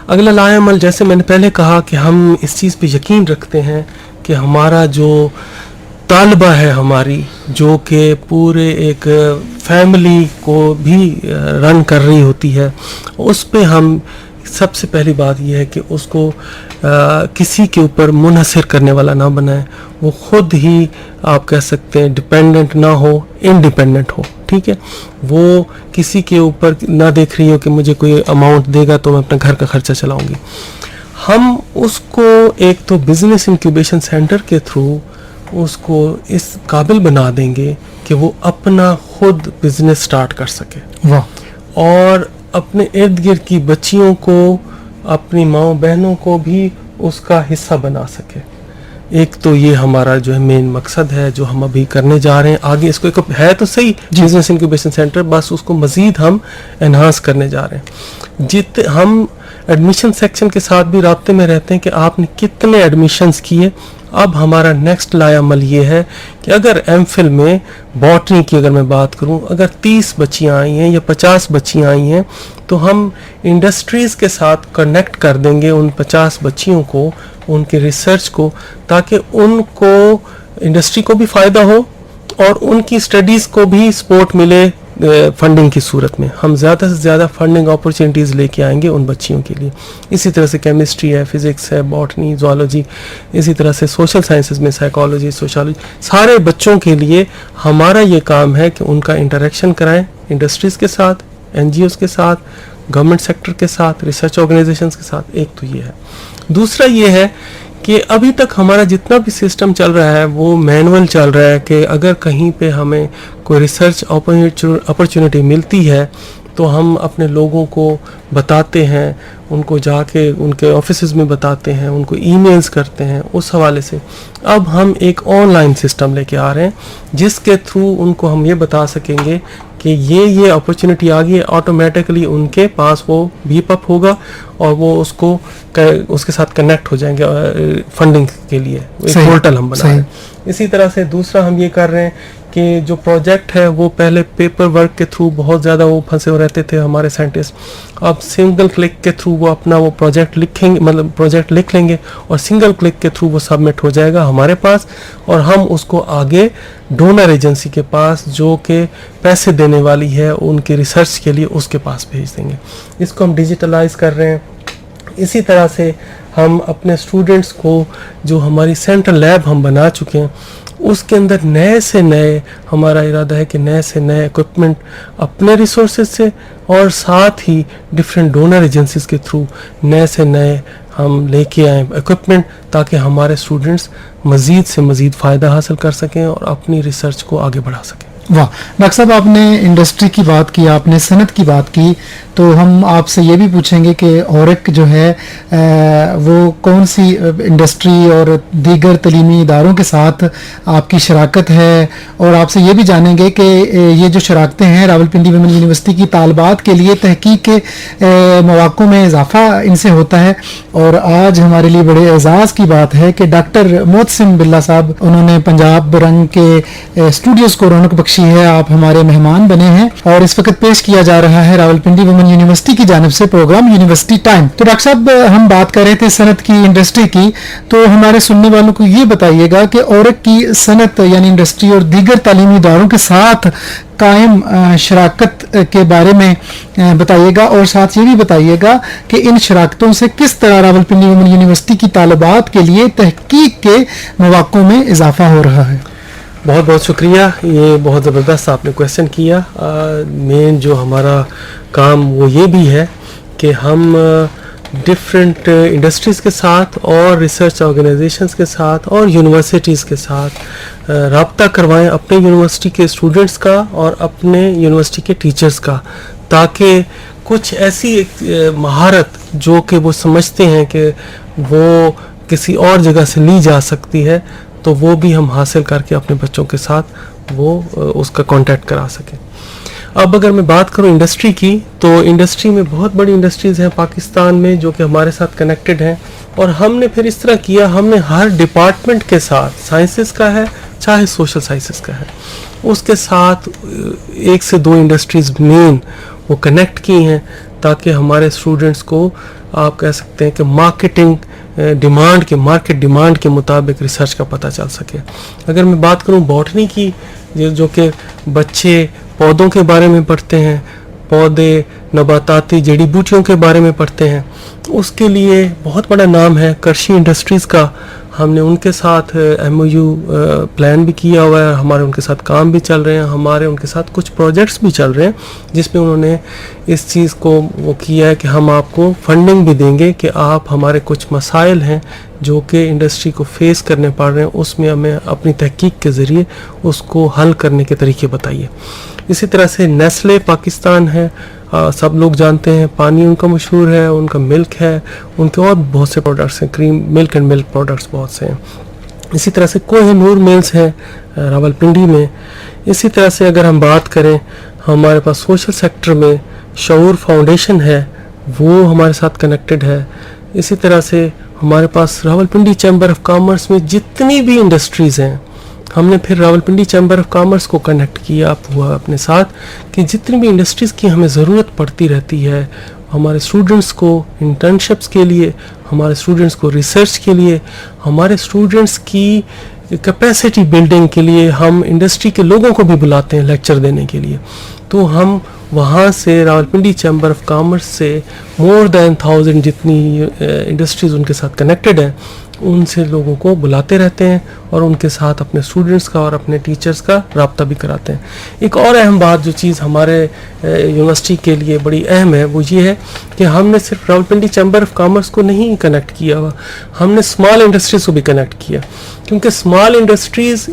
Speaker 2: अगला लाहे अमल, जैसे मैंने पहले कहा कि हम इस चीज़ पे यकीन रखते हैं कि हमारा जो तालबा है हमारी, जो कि पूरे एक फैमिली को भी रन कर रही होती है, उस पे हम सबसे पहली बात यह है कि उसको किसी के ऊपर मुनहसर करने वाला ना बनाए। वो खुद ही आप कह सकते हैं डिपेंडेंट ना हो, इंडिपेंडेंट हो। ठीक है, वो किसी के ऊपर ना देख रही हो कि मुझे कोई अमाउंट देगा तो मैं अपना घर का खर्चा चलाऊंगी। ہم اس کو ایک تو بزنس انکیوبیشن سینٹر کے تھرو اس کو اس قابل بنا دیں گے کہ وہ اپنا خود بزنس سٹارٹ کر سکے اور اپنے ارد گرد کی بچیوں کو اپنی ماؤں بہنوں کو بھی اس کا حصہ بنا سکے. ایک تو یہ ہمارا جو ہے مین مقصد ہے جو ہم ابھی کرنے جا رہے ہیں. آگے اس کو ایک ہے تو صحیح بزنس انکیوبیشن سینٹر, بس اس کو مزید ہم انہانس کرنے جا رہے ہیں. ہم ایڈمیشن سیکشن کے ساتھ بھی رابطے میں رہتے ہیں کہ آپ نے کتنے ایڈمیشنز کیے. اب ہمارا نیکسٹ لائے عمل یہ ہے کہ اگر ایم فل میں باٹنی کی اگر میں بات کروں, اگر 30 بچیاں آئی ہیں یا 50 بچیاں آئی ہیں تو ہم انڈسٹریز کے ساتھ کنیکٹ کر دیں گے ان 50 بچیوں کو, ان کے ریسرچ کو, تاکہ ان کو انڈسٹری کو بھی فائدہ ہو اور ان کی اسٹڈیز کو بھی سپورٹ ملے فنڈنگ کی صورت میں. ہم زیادہ سے زیادہ فنڈنگ اپرچونیٹیز لے کے آئیں گے ان بچیوں کے لیے. اسی طرح سے کیمسٹری ہے, فزکس ہے, باٹنی, زوالوجی, اسی طرح سے سوشل سائنسز میں سائیکالوجی, سوشالوجی, سارے بچوں کے لیے ہمارا یہ کام ہے کہ ان کا انٹریکشن کرائیں انڈسٹریز کے ساتھ, این جی اوز کے ساتھ, گورنمنٹ سیکٹر کے ساتھ, ریسرچ آرگنائزیشنز کے ساتھ. ایک تو یہ ہے. دوسرا یہ ہے کہ ابھی تک ہمارا جتنا بھی سسٹم چل رہا ہے وہ مینول چل رہا ہے کہ اگر کہیں پہ ہمیں کوئی ریسرچ اپرچونٹی ملتی ہے تو ہم اپنے لوگوں کو بتاتے ہیں, ان کو جا کے ان کے آفیسز میں بتاتے ہیں, ان کو ای میلز کرتے ہیں. اس حوالے سے اب ہم ایک آن لائن سسٹم لے کے آ رہے ہیں جس کے تھرو ان کو ہم یہ بتا سکیں گے کہ یہ اپرچونٹی آ گئی ہے, آٹومیٹکلی ان کے پاس وہ بیپ اپ ہوگا اور وہ اس کے ساتھ کنیکٹ ہو جائیں گے فنڈنگ کے لیے. ایک پورٹل ہم بنا رہے ہیں. اسی طرح سے دوسرا ہم یہ کر رہے ہیں کہ جو پروجیکٹ ہے وہ پہلے پیپر ورک کے تھرو بہت زیادہ وہ پھنسے ہوئے رہتے تھے ہمارے سائنٹسٹ. اب سنگل کلک کے تھرو وہ اپنا وہ پروجیکٹ لکھیں گے, مطلب پروجیکٹ لکھ لیں گے اور سنگل کلک کے تھرو وہ سبمٹ ہو جائے گا ہمارے پاس, اور ہم اس کو آگے ڈونر ایجنسی کے پاس جو کہ پیسے دینے والی ہے ان کی ریسرچ کے لیے اس کے پاس بھیج دیں گے. اس کو ہم ڈیجیٹلائز کر رہے ہیں. اسی طرح سے ہم اپنے اسٹوڈنٹس کو جو ہماری سینٹرل لیب ہم بنا چکے ہیں اس کے اندر نئے سے نئے ہمارا ارادہ ہے کہ نئے سے نئے اکوپمنٹ اپنے ریسورسز سے اور ساتھ ہی ڈفرینٹ ڈونر ایجنسیز کے تھرو نئے سے نئے ہم لے کے آئیں اکوپمنٹ, تاکہ ہمارے اسٹوڈنٹس مزید سے مزید فائدہ حاصل کر سکیں اور اپنی ریسرچ کو آگے بڑھا سکیں.
Speaker 1: واہ ڈاکٹر صاحب, آپ نے انڈسٹری کی بات کی, آپ نے صنعت کی بات کی, تو ہم آپ سے یہ بھی پوچھیں گے کہ اورک جو ہے وہ کون سی انڈسٹری اور دیگر تعلیمی اداروں کے ساتھ آپ کی شراکت ہے, اور آپ سے یہ بھی جانیں گے کہ یہ جو شراکتیں ہیں راولپنڈی ویمن یونیورسٹی کی طالبات کے لیے تحقیق کے مواقع میں اضافہ ان سے ہوتا ہے. اور آج ہمارے لیے بڑے اعزاز کی بات ہے کہ ڈاکٹر محسن بلّہ صاحب, انہوں نے پنجاب رنگ کے اسٹوڈیوز کو رونق بخشی ہے, آپ ہمارے مہمان بنے ہیں, اور اس وقت پیش کیا جا رہا ہے راولپنڈی ویمن یونیورسٹی کی جانب سے پروگرام یونیورسٹی ٹائم. تو ڈاکٹر صاحب ہم بات کر رہے تھے صنعت کی, انڈسٹری کی, تو ہمارے سننے والوں کو یہ بتائیے گا کہ اورک کی صنعت یعنی انڈسٹری اور دیگر تعلیمی اداروں کے ساتھ قائم شراکت کے بارے میں بتائیے گا, اور ساتھ یہ بھی بتائیے گا کہ ان شراکتوں سے کس طرح راولپنڈی ویمن یونیورسٹی کی طالبات کے لیے تحقیق کے مواقع میں اضافہ ہو رہا ہے.
Speaker 2: بہت بہت شکریہ, یہ بہت زبردست آپ نے کویسچن کیا. مین جو ہمارا کام وہ یہ بھی ہے کہ ہم ڈفرینٹ انڈسٹریز کے ساتھ اور ریسرچ آرگنائزیشنز کے ساتھ اور یونیورسٹیز کے ساتھ رابطہ کروائیں اپنے یونیورسٹی کے اسٹوڈنٹس کا اور اپنے یونیورسٹی کے ٹیچرز کا, تاکہ کچھ ایسی مہارت جو کہ وہ سمجھتے ہیں کہ وہ کسی اور جگہ سے لی جا سکتی ہے تو وہ بھی ہم حاصل کر کے اپنے بچوں کے ساتھ وہ اس کا کانٹیکٹ کرا سکیں. اب اگر میں بات کروں انڈسٹری کی, تو انڈسٹری میں بہت بڑی انڈسٹریز ہیں پاکستان میں جو کہ ہمارے ساتھ کنیکٹڈ ہیں, اور ہم نے پھر اس طرح کیا, ہم نے ہر ڈپارٹمنٹ کے ساتھ, سائنسز کا ہے چاہے سوشل سائنسز کا ہے, اس کے ساتھ 1 سے 2 انڈسٹریز مین وہ کنیکٹ کی ہیں, تاکہ ہمارے اسٹوڈنٹس کو آپ کہہ سکتے ہیں کہ مارکیٹ ڈیمانڈ کے مطابق ریسرچ کا پتہ چل سکے. اگر میں بات کروں باٹنی کی, جو کہ بچے پودوں کے بارے میں پڑھتے ہیں, پودے नबाताती जड़ी बूटियों के बारे में पढ़ते हैं, उसके लिए बहुत बड़ा नाम है करशी इंडस्ट्रीज़ का। हमने उनके साथ MOU प्लान भी किया हुआ है, हमारे उनके साथ काम भी चल रहे हैं, हमारे उनके साथ कुछ प्रोजेक्ट्स भी चल रहे हैं जिसमें उन्होंने इस चीज़ को वो किया है कि हम आपको फंडिंग भी देंगे कि आप हमारे कुछ मसाइल हैं जो कि इंडस्ट्री को फेस करने पड़ रहे हैं, उसमें हमें अपनी तहकीक के ज़रिए उसको हल करने के तरीके बताइए। इसी तरह से नेस्ले पाकिस्तान है, सब लोग जानते हैं, पानी उनका मशहूर है, उनका मिल्क है, उनके और बहुत से प्रोडक्ट्स हैं, cream milk and milk products बहुत से हैं। इसी तरह से कोहिनूर मिल्स है रावलपिंडी में। इसी तरह से अगर हम बात करें, हमारे पास सोशल सेक्टर में शऊर फाउंडेशन है, वो हमारे साथ कनेक्टेड है। इसी तरह से हमारे पास रावलपिंडी चैम्बर ऑफ कॉमर्स में जितनी भी इंडस्ट्रीज़ हैं, हमने फिर रावलपिंडी चैम्बर ऑफ कॉमर्स को कनेक्ट किया हुआ अपने साथ कि जितनी भी इंडस्ट्रीज़ की हमें ज़रूरत पड़ती रहती है, हमारे स्टूडेंट्स को इंटर्नशिप्स के लिए, हमारे स्टूडेंट्स को रिसर्च के लिए, हमारे स्टूडेंट्स की कैपेसिटी बिल्डिंग के लिए हम इंडस्ट्री के लोगों को भी बुलाते हैं लेक्चर देने के लिए। तो हम वहाँ से रावलपिंडी चैम्बर ऑफ कॉमर्स से मोर दैन 1000 जितनी इंडस्ट्रीज़ उनके साथ कनेक्टेड हैं, उनसे लोगों को बुलाते रहते हैं और उनके साथ अपने स्टूडेंट्स का और अपने टीचर्स का रब्ता भी कराते हैं। एक और अहम बात जो चीज़ हमारे यूनिवर्सिटी के लिए बड़ी अहम है वो ये है कि हमने सिर्फ रावलपिंडी चैम्बर ऑफ कॉमर्स को नहीं कनेक्ट किया हुआ, हमने स्मॉल इंडस्ट्रीज़ को भी कनेक्ट किया, क्योंकि स्मॉल इंडस्ट्रीज़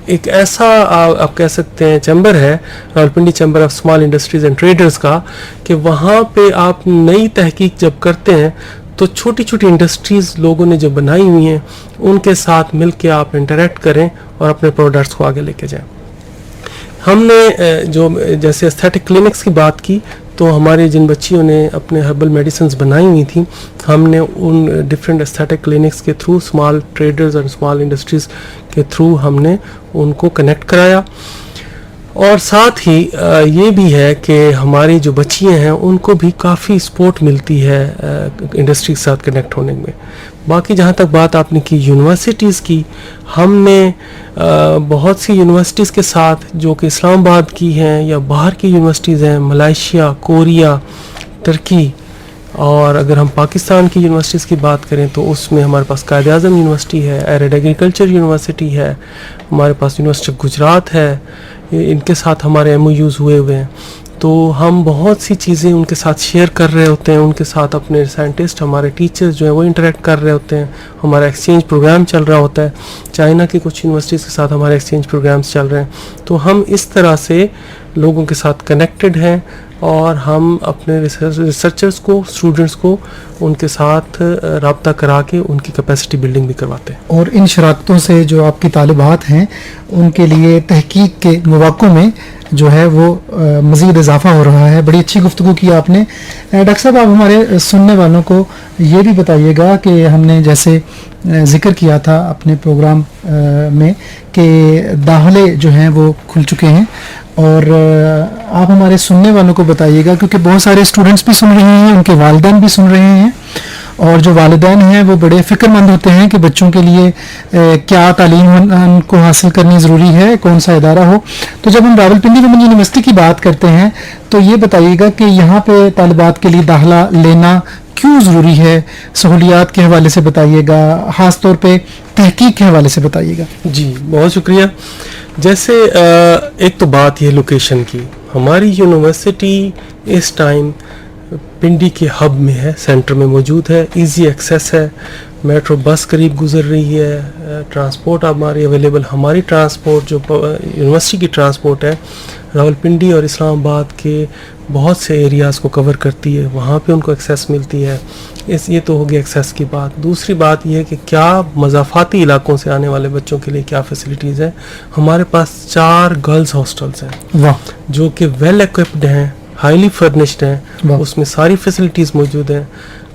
Speaker 2: एक ऐसा आप कह सकते हैं चैम्बर है, Rawalpindi chamber of small industries and traders का, कि वहाँ पे आप नई तहकीक जब करते हैं तो छोटी छोटी इंडस्ट्रीज़ लोगों ने जो बनाई हुई हैं उनके साथ मिल के आप इंटरेक्ट करें और अपने प्रोडक्ट्स को आगे लेके जाएं। हमने जो जैसे एस्थेटिक क्लिनिक्स की बात की, तो हमारे जिन बच्चियों ने अपने हर्बल मेडिसिन्स बनाई हुई थी, हमने उन डिफरेंट एस्थेटिक क्लिनिक्स के थ्रू स्मॉल ट्रेडर्स और स्मॉल इंडस्ट्रीज़ के थ्रू हमने उनको कनेक्ट कराया। और साथ ही ये भी है कि हमारी जो बच्चियां हैं उनको भी काफ़ी सपोर्ट मिलती है इंडस्ट्री के साथ कनेक्ट होने में। बाकी जहाँ तक बात आपने की यूनिवर्सिटीज़ की, हमने बहुत सी यूनिवर्सिटीज़ के साथ जो कि इस्लामाबाद की हैं या बाहर की यूनिवर्सिटीज़ हैं, मलेशिया, कोरिया, तुर्की, और अगर हम पाकिस्तान की यूनिवर्सिटीज़ की बात करें तो उसमें हमारे पास कायद-ए-आज़म यूनिवर्सिटी है, एरिड एग्रीकल्चर यूनिवर्सिटी है, हमारे पास यूनिवर्सिटी गुजरात है, इनके साथ हमारे MOUs हुए हुए हैं। तो हम बहुत सी चीज़ें उनके साथ शेयर कर रहे होते हैं, उनके साथ अपने साइंटिस्ट, हमारे टीचर्स जो हैं वो इंटरेक्ट कर रहे होते हैं, हमारा एक्सचेंज प्रोग्राम चल रहा होता है, चाइना की कुछ यूनिवर्सिटीज़ के साथ हमारे एक्सचेंज प्रोग्राम्स चल रहे हैं। तो हम इस तरह से लोगों के साथ कनेक्टेड हैं और हम अपने रिसर्चर्स को, स्टूडेंट्स को उनके साथ रब्ता करा के उनकी कैपेसिटी बिल्डिंग भी करवाते हैं।
Speaker 1: और इन शराकतों से जो आपकी तालिबात हैं उनके लिए तहकीक के मौक़ों में जो है वो मज़ीद इजाफा हो रहा है। बड़ी अच्छी गुफ्तगू की आपने। डॉक्टर साहब, आप हमारे सुनने वालों को ये भी बताइएगा कि हमने जैसे ज़िक्र किया था अपने प्रोग्राम में कि दाखिले जो हैं वो खुल चुके हैं, और आप हमारे सुनने वालों को बताइएगा, क्योंकि बहुत सारे स्टूडेंट्स भी सुन रहे हैं, उनके वालिदैन भी सुन रहे हैं, और जो वालिदैन हैं वो बड़े फ़िक्रमंद होते हैं कि बच्चों के लिए क्या तालीम उनको हासिल करनी ज़रूरी है, कौन सा इदारा हो। तो जब हम रावलपिंडी वुमेन यूनिवर्सिटी की बात करते हैं तो ये बताइएगा कि यहाँ पे तालिबात के लिए दाखिला लेना क्यों ज़रूरी है, सहूलियात के हवाले से बताइएगा, ख़ास तौर पे तहकीक के हवाले से बताइएगा।
Speaker 2: जी, बहुत शुक्रिया। जैसे एक तो बात ये लोकेशन की, हमारी यूनिवर्सिटी इस टाइम पिंडी के हब में है, सेंटर में मौजूद है, इजी एक्सेस है, मेट्रो बस करीब गुजर रही है, ट्रांसपोर्ट हमारी अवेलेबल, हमारी ट्रांसपोर्ट जो यूनिवर्सिटी की ट्रांसपोर्ट है रावलपिंडी और इस्लामाबाद के बहुत से एरियाज़ को कवर करती है, वहाँ पे उनको एक्सेस मिलती है। ये तो हो गया एक्सेस की बात। दूसरी बात यह है कि क्या मज़ाफ़ाती इलाकों से आने वाले बच्चों के लिए क्या फैसिलिटीज़ हैं। हमारे पास 4 गर्ल्स हॉस्टल्स हैं, वाह, जो कि वेल इक्विप्ड हैं, हाईली फर्निश्ड हैं, उसमें सारी फैसिलिटीज़ मौजूद हैं।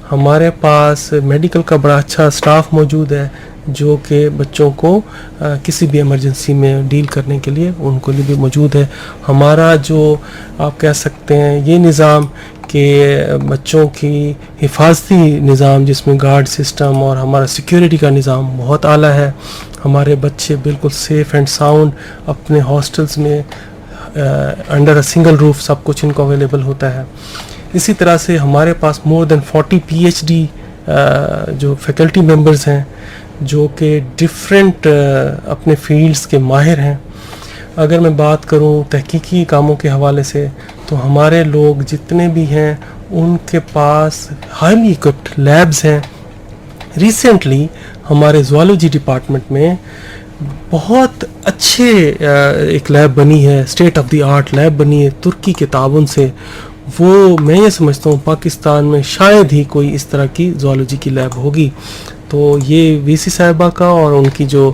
Speaker 2: हमारे पास मेडिकल का बड़ा अच्छा स्टाफ मौजूद है जो कि बच्चों को किसी भी इमरजेंसी में डील करने के लिए उनको लिए भी मौजूद है। हमारा जो आप कह सकते हैं ये निज़ाम कि बच्चों की हिफाजती निज़ाम जिसमें गार्ड सिस्टम और हमारा सिक्योरिटी का निज़ाम बहुत आला है। हमारे बच्चे बिल्कुल सेफ़ एंड साउंड अपने हॉस्टल्स में अंडर अ सिंगल रूफ सब कुछ इनको अवेलेबल होता है. इसी तरह से हमारे पास मोर देन 40 PhD जो फैकल्टी मेंबर्स हैं जो कि डिफरेंट अपने फील्ड्स के माहिर हैं. अगर मैं बात करूं तहकीकी कामों के हवाले से तो हमारे लोग जितने भी हैं उनके पास हाईली इक्विप्ड लैब्स हैं. रिसेंटली हमारे ज़ूलॉजी डिपार्टमेंट में बहुत अच्छे एक लैब बनी है, state of the art lab बनी है तुर्की के ताउन से. वो मैं ये समझता हूँ पाकिस्तान में शायद ही कोई इस तरह की ज़ूलॉजी की लैब होगी. तो ये वीसी साहिबा का और उनकी जो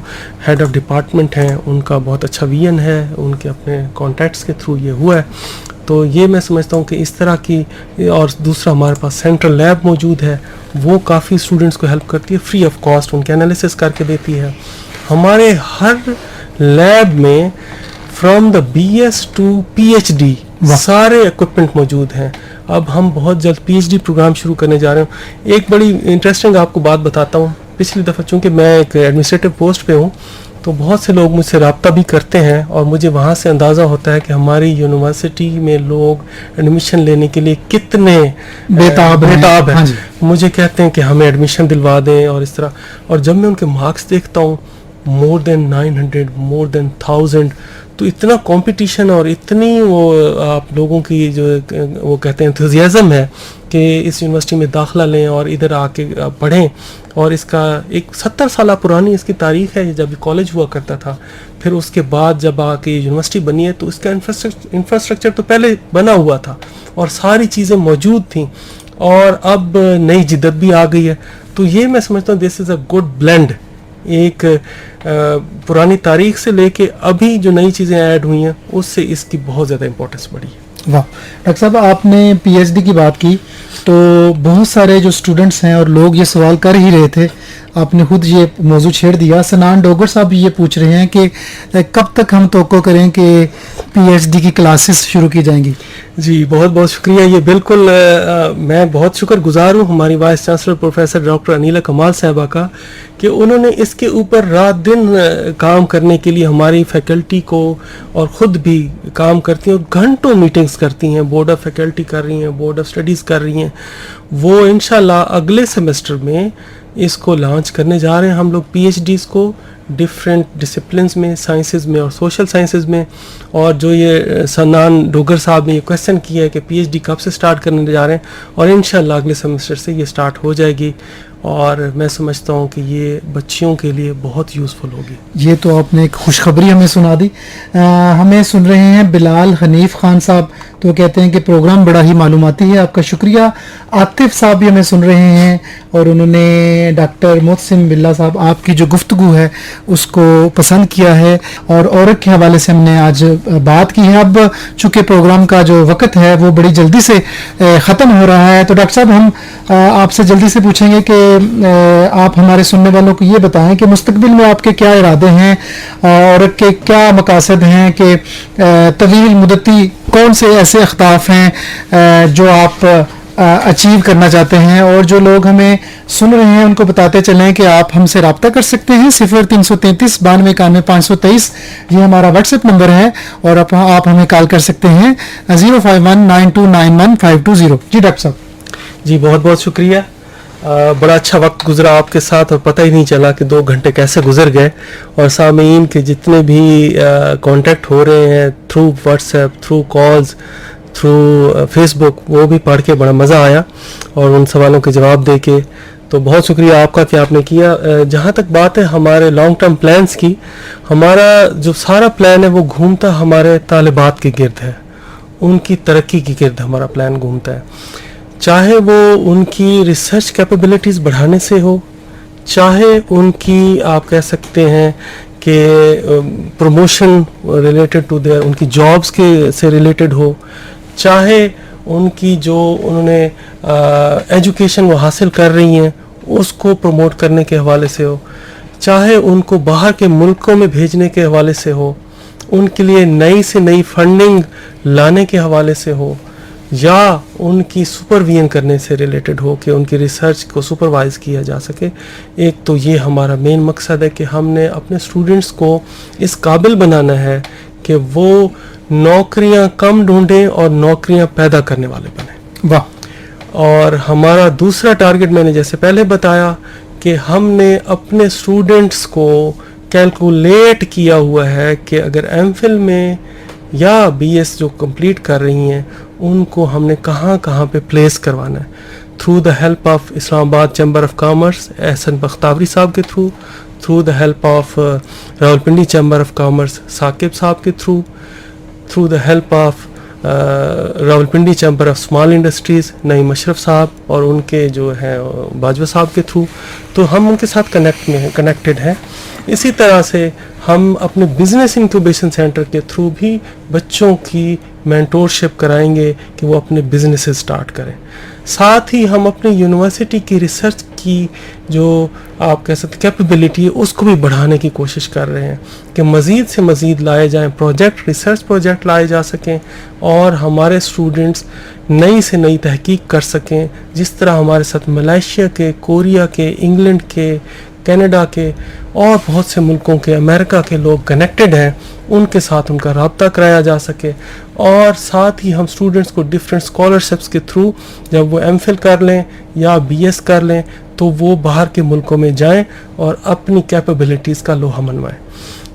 Speaker 2: हेड ऑफ डिपार्टमेंट हैं उनका बहुत अच्छा विजन है, उनके अपने कॉन्टैक्ट्स के थ्रू ये हुआ है. तो ये मैं समझता हूँ कि इस तरह की. और दूसरा हमारे पास सेंट्रल लैब मौजूद है, वो काफ़ी स्टूडेंट्स को हेल्प करती है, फ्री ऑफ कॉस्ट उनके एनालिसिस करके देती है. हमारे हर लैब में from the BS to PhD सारे इक्विपमेंट मौजूद हैं. अब हम बहुत जल्द PhD प्रोग्राम शुरू करने जा रहे हैं. एक बड़ी इंटरेस्टिंग आपको बात बताता हूँ. पिछली दफ़ा चूँकि मैं एक एडमिनिस्ट्रेटिव पोस्ट पे हूँ तो बहुत से लोग मुझसे रब्ता भी करते हैं और मुझे वहाँ से अंदाज़ा होता है कि हमारी यूनिवर्सिटी में लोग एडमिशन लेने के लिए कितने बेताब हैं. हाँ, मुझे कहते हैं कि हमें एडमिशन दिलवा दें और इस तरह. और जब मैं उनके मार्क्स देखता हूँ मोर देन 900 मोर देन 1000 तो इतना कंपटीशन और इतनी वो आप लोगों की जो वो कहते हैं एंथुसियाज्म है कि इस यूनिवर्सिटी में दाखिला लें और इधर आके पढ़ें. और इसका एक 70 साल पुरानी इसकी तारीख है. जब कॉलेज हुआ करता था फिर उसके बाद जब आके यूनिवर्सिटी बनी है तो इसका इंफ्रास्ट्रक्चर तो पहले बना हुआ था और सारी चीज़ें मौजूद थी और अब नई जिद्दत भी आ गई है. तो ये मैं समझता हूँ this is a good blend. एक पुरानी तारीख से लेके अभी जो नई चीज़ें ऐड हुई हैं उससे इसकी बहुत ज़्यादा इम्पोर्टेंस बढ़ी है.
Speaker 1: वाह डॉक्टर साहब, आपने PhD की बात की तो बहुत सारे जो स्टूडेंट्स हैं और लोग ये सवाल कर ही रहे थे, आपने खुद ये मौजू छेड़ दिया. सनान डोगर साहब ये पूछ रहे हैं कि कब तक हम तवक्को करें कि PhD की क्लासेस शुरू की जाएंगी.
Speaker 2: जी बहुत बहुत शुक्रिया. ये बिल्कुल मैं बहुत शुक्रगुजार हूँ हमारी vice chancellor professor doctor Anila कमाल साहबा का कि उन्होंने इसके ऊपर रात दिन काम करने के लिए हमारी फैकल्टी को और ख़ुद भी काम करती हैं और घंटों मीटिंग्स करती हैं. बोर्ड ऑफ फैकल्टी कर रही हैं, बोर्ड ऑफ स्टडीज़ कर रही हैं. वो इंशाल्लाह अगले सेमेस्टर में इसको लॉन्च करने जा रहे हैं हम लोग PhDs को डिफरेंट डिसिप्लिन्स में, साइंसेज में और सोशल साइंसेज में. और जो ये सनान डोगर साहब ने ये क्वेश्चन किया है कि PhD कब से स्टार्ट करने जा रहे हैं और इंशाल्लाह अगले सेमेस्टर से ये स्टार्ट हो जाएगी और मैं समझता हूँ कि ये बच्चियों के लिए बहुत यूज़फुल होगी.
Speaker 1: ये तो आपने एक खुशखबरी हमें सुना दी. हमें सुन रहे हैं बिलाल हनीफ खान साहब, तो कहते हैं कि प्रोग्राम बड़ा ही मालूमाती है, आपका शुक्रिया. आतिफ साहब भी हमें सुन रहे हैं और उन्होंने डॉक्टर मोहसिन बिल्ला साहब आपकी जो गुफ्तगू है उसको पसंद किया है और औरत के हवाले से हमने आज बात की है. अब चूँकि प्रोग्राम का जो वक्त है वो बड़ी जल्दी से ख़त्म हो रहा है तो डॉक्टर साहब हम आपसे जल्दी से पूछेंगे कि आप हमारे सुनने वालों को ये बताएं कि मुस्तकबिल में आपके क्या इरादे हैं और के क्या मकासद हैं कि तवील मुद्दती कौन से ऐसे अहदाफ हैं जो आप अचीव करना चाहते हैं. और जो लोग हमें सुन रहे हैं उनको बताते चलें कि आप हमसे रब्ता कर सकते हैं 0333 92 91 523 ये हमारा व्हाट्सएप नंबर है और आप हमें कॉल कर सकते हैं 0519291 520. जी डॉक्टर साहब.
Speaker 2: जी बहुत बहुत शुक्रिया. बड़ा अच्छा वक्त गुजरा आपके साथ और पता ही नहीं चला कि 2 घंटे कैसे गुजर गए. और सामीन के जितने भी कांटेक्ट हो रहे हैं through WhatsApp, through calls, through Facebook, वो भी पढ़ के बड़ा मज़ा आया और उन सवालों के जवाब दे के. तो बहुत शुक्रिया आपका कि आपने किया. जहाँ तक बात है हमारे लॉन्ग टर्म प्लान्स की, हमारा जो सारा प्लान है वो घूमता हमारे तालिबात के गिर्द है, उनकी तरक्की के गिर्द हमारा प्लान घूमता है. चाहे वो उनकी रिसर्च कैपेबिलिटीज़ बढ़ाने से हो, चाहे उनकी आप कह सकते हैं कि प्रमोशन रिलेटेड टू देयर उनकी जॉब्स के से रिलेटेड हो, चाहे उनकी जो उन्होंने एजुकेशन वो हासिल कर रही हैं उसको प्रमोट करने के हवाले से हो, चाहे उनको बाहर के मुल्कों में भेजने के हवाले से हो, उनके लिए नई से नई फंडिंग लाने के हवाले से हो, या उनकी सुपरविजन करने से रिलेटेड हो कि उनकी रिसर्च को सुपरवाइज किया जा सके. एक तो ये हमारा मेन मकसद है कि हमने अपने स्टूडेंट्स को इस काबिल बनाना है कि वो नौकरियां कम ढूंढें और नौकरियां पैदा करने वाले बने।
Speaker 1: वाह।
Speaker 2: और हमारा दूसरा टारगेट मैंने जैसे पहले बताया कि हमने अपने स्टूडेंट्स को कैलकुलेट किया हुआ है कि अगर एमफिल में या बीएस जो कंप्लीट कर रही हैं उनको हमने कहाँ कहाँ पे प्लेस करवाना है, through the help of Islamabad chamber of commerce Ehsan Bakhtawari साहब के through the help of Rawalpindi chamber of commerce Saqib साहब के through the help of Rawalpindi chamber of small industries Naeem Ashraf साहब और उनके जो हैं बाजवा साहब के थ्रू, तो हम उनके साथ कनेक्टेड हैं। इसी तरह से हम अपने बिजनेस इंक्यूबेशन सेंटर के थ्रू भी बच्चों की मेंटोरशिप कराएंगे कि वो अपने बिजनेसेस स्टार्ट करें। साथ ही हम अपने यूनिवर्सिटी की रिसर्च की जो आप कह सकते कैपेबिलिटी है उसको भी बढ़ाने की कोशिश कर रहे हैं कि मज़ीद से मज़ीद लाए जाएं प्रोजेक्ट, रिसर्च प्रोजेक्ट लाए जा सकें और हमारे स्टूडेंट्स नई से नई तहकीक कर सकें। जिस तरह हमारे साथ मलेशिया के, कोरिया के, इंग्लैंड के, कनाडा के और बहुत से मुल्कों के, अमेरिका के लोग कनेक्टेड हैं, उनके साथ उनका रब्ता कराया जा सके। और साथ ही हम स्टूडेंट्स को डिफरेंट स्कॉलरशिप्स के थ्रू जब वो एमफिल कर लें या बीएस कर लें तो वो बाहर के मुल्कों में जाएं और अपनी कैपेबिलिटीज़ का लोहा मनवाएं।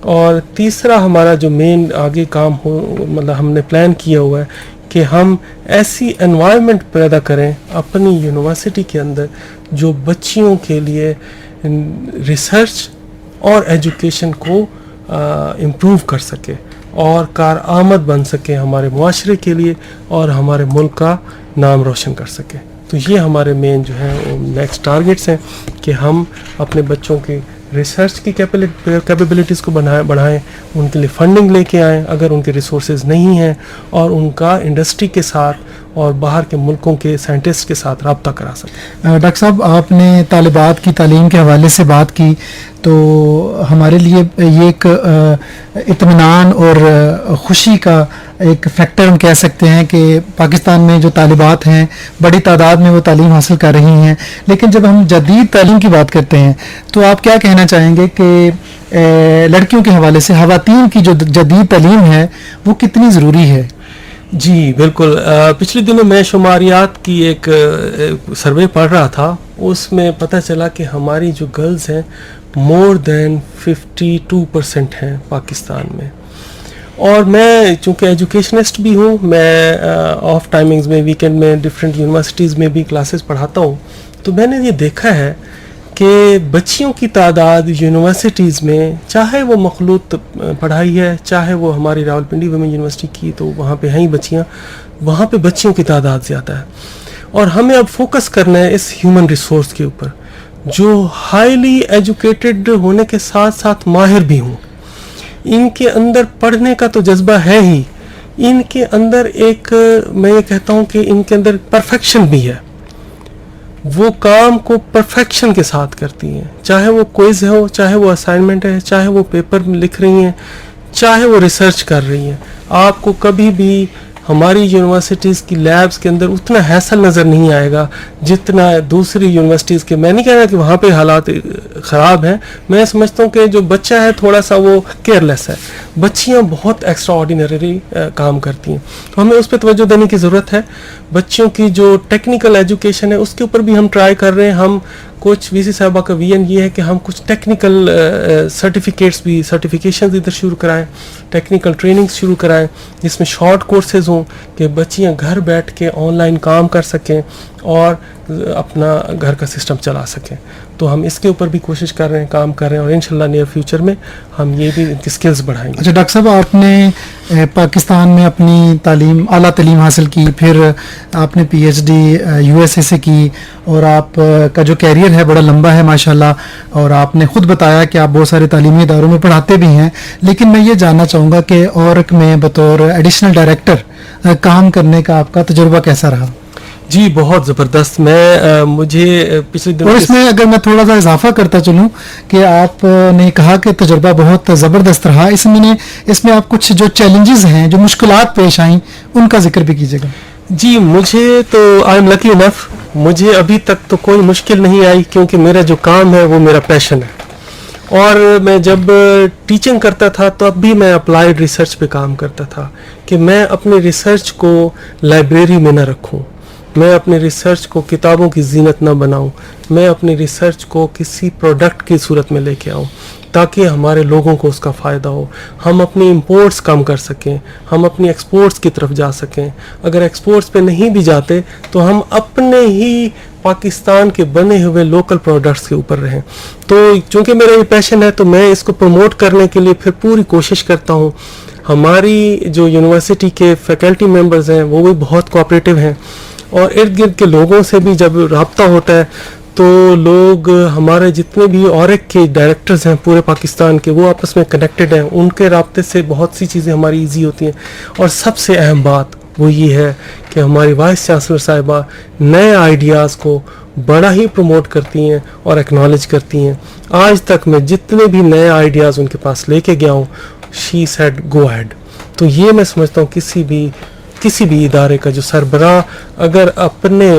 Speaker 2: और तीसरा हमारा जो मेन आगे काम हो मतलब हमने प्लान किया हुआ है कि हम ऐसी एनवायरनमेंट पैदा करें अपनी यूनिवर्सिटी के अंदर जो बच्चियों के लिए रिसर्च और एजुकेशन को इम्प्रूव कर सके और कारआमद बन सके हमारे मुआशरे के लिए और हमारे मुल्क का नाम रोशन कर सके। तो ये हमारे मेन जो है नेक्स्ट टारगेट्स हैं कि हम अपने बच्चों की रिसर्च की कैपेबिलिटीज़ को बढ़ाएं, उनके लिए फंडिंग लेके आएँ अगर उनके रिसोर्सेज नहीं हैं, और उनका इंडस्ट्री के साथ और बाहर के मुल्कों के साइंटिस्ट के साथ रब्ता करा सकें।
Speaker 1: डॉक्टर साहब, आपने तालिबात की तालीम के हवाले से बात की, तो हमारे लिए ये एक इत्मीनान और ख़ुशी का एक फैक्टर हम कह सकते हैं कि पाकिस्तान में जो तालिबात हैं बड़ी तादाद में वो तालीम हासिल कर रही हैं। लेकिन जब हम जदीद तालीम की बात करते हैं तो आप क्या कहना चाहेंगे कि लड़कियों के हवाले से ख़वातीन की जो जदीद तालीम है वो कितनी ज़रूरी है?
Speaker 2: जी बिल्कुल। पिछले दिनों मैं शुमारियात की एक सर्वे पढ़ रहा था, उसमें पता चला कि हमारी जो गर्ल्स हैं मोर देन 52% हैं पाकिस्तान में। और मैं चूँकि एजुकेशनिस्ट भी हूँ, मैं ऑफ टाइमिंग्स में वीकेंड में डिफरेंट यूनिवर्सिटीज़ में भी क्लासेस पढ़ाता हूँ, तो मैंने ये देखा है कि बच्चियों की तादाद यूनिवर्सिटीज़ में, चाहे वो मखलूत पढ़ाई है, चाहे वो हमारी रावलपिंडी वुमेन यूनिवर्सिटी की, तो वहाँ पे हैं ही बच्चियाँ, वहाँ पे बच्चियों की तादाद ज़्यादा है। और हमें अब फोकस करना है इस ह्यूमन रिसोर्स के ऊपर जो हाईली एजुकेटेड होने के साथ साथ माहिर भी हों। इनके अंदर पढ़ने का तो जज्बा है ही, इनके अंदर एक मैं ये कहता हूँ कि इनके अंदर परफेक्शन भी है, वो काम को परफेक्शन के साथ करती हैं, चाहे वो क्विज हो, चाहे वो असाइनमेंट है, चाहे वो पेपर लिख रही हैं, चाहे वो रिसर्च कर रही हैं। आपको कभी भी हमारी यूनिवर्सिटीज़ की लैब्स के अंदर उतना हैसल नज़र नहीं आएगा जितना दूसरी यूनिवर्सिटीज़ के। मैं नहीं कह रहा कि वहाँ पे हालात ख़राब हैं, मैं समझता हूँ कि जो बच्चा है थोड़ा सा वो केयरलेस है, बच्चियाँ बहुत एक्स्ट्रा ऑर्डिनरी काम करती हैं, तो हमें उस पर तवज्जो देने की ज़रूरत है। बच्चों की जो टेक्निकल एजुकेशन है उसके ऊपर भी हम ट्राई कर रहे हैं। हम कुछ वीसी साहबा का विजन ये है कि हम कुछ टेक्निकल सर्टिफिकेशन इधर शुरू कराएं, टेक्निकल ट्रेनिंग शुरू कराएं जिसमें शॉर्ट कोर्सेज हों कि बच्चियां घर बैठ के ऑनलाइन काम कर सकें और अपना घर का सिस्टम चला सकें। तो हम इसके ऊपर भी कोशिश कर रहे हैं, काम कर रहे हैं, और इंशाल्लाह नियर फ्यूचर में हम ये भी इनकी स्किल्स बढ़ाएंगे।
Speaker 1: अच्छा डॉक्टर साहब, आपने पाकिस्तान में अपनी तालीम आला तालीम हासिल की, फिर आपने पीएचडी यूएसए से की, और आप का जो कैरियर है बड़ा लंबा है माशाल्लाह, और आपने ख़ुद बताया कि आप बहुत सारे तालीमी इदारों में पढ़ाते भी हैं। लेकिन मैं ये जानना चाहूँगा कि औरक में बतौर एडिशनल डायरेक्टर काम करने का आपका तजुर्बा कैसा रहा?
Speaker 2: जी बहुत ज़बरदस्त। मैं मुझे पिछले दिनों,
Speaker 1: और इसमें अगर मैं थोड़ा सा इजाफा करता चलूँ कि आपने कहा कि तजुर्बा बहुत ज़बरदस्त रहा, इसमें आप कुछ जो चैलेंजेस हैं, जो मुश्किलात पेश आई, उनका जिक्र भी कीजिएगा।
Speaker 2: जी मुझे तो आई एम लकी इनफ, मुझे अभी तक तो कोई मुश्किल नहीं आई क्योंकि मेरा जो काम है वो मेरा पैशन है, اور میں جب ٹیچنگ کرتا تھا تو اب بھی میں اپلائیڈ ریسرچ پہ کام کرتا تھا کہ میں اپنے ریسرچ کو لائبریری میں نہ رکھوں, میں اپنے ریسرچ کو کتابوں کی زینت نہ بناؤں, میں اپنے ریسرچ کو کسی پروڈکٹ کی صورت میں لے کے آؤں تاکہ ہمارے لوگوں کو اس کا فائدہ ہو, ہم اپنی امپورٹس کم کر سکیں, ہم اپنی ایکسپورٹس کی طرف جا سکیں. اگر ایکسپورٹس پہ نہیں بھی جاتے تو ہم اپنے ہی پاکستان کے بنے ہوئے لوکل پروڈکٹس کے اوپر رہیں. تو چونکہ میرا یہ پیشن ہے تو میں اس کو پروموٹ کرنے کے لیے پھر پوری کوشش کرتا ہوں. ہماری جو یونیورسٹی کے فیکلٹی ممبرز ہیں وہ بھی بہت کوآپریٹیو ہیں, اور ارد گرد کے لوگوں سے بھی جب رابطہ ہوتا ہے تو لوگ ہمارے جتنے بھی اورک کے ڈائریکٹرز ہیں پورے پاکستان کے وہ آپس میں کنیکٹڈ ہیں, ان کے رابطے سے بہت سی چیزیں ہماری ایزی ہوتی ہیں. اور سب سے اہم بات وہ یہ ہے کہ ہماری وائس چانسلر صاحبہ نئے آئیڈیاز کو بڑا ہی پروموٹ کرتی ہیں اور ایکنالج کرتی ہیں. آج تک میں جتنے بھی نئے آئیڈیاز ان کے پاس لے کے گیا ہوں, شی سیڈ گو ہیڈ. تو یہ میں سمجھتا ہوں کسی بھی ادارے کا جو سربراہ اگر اپنے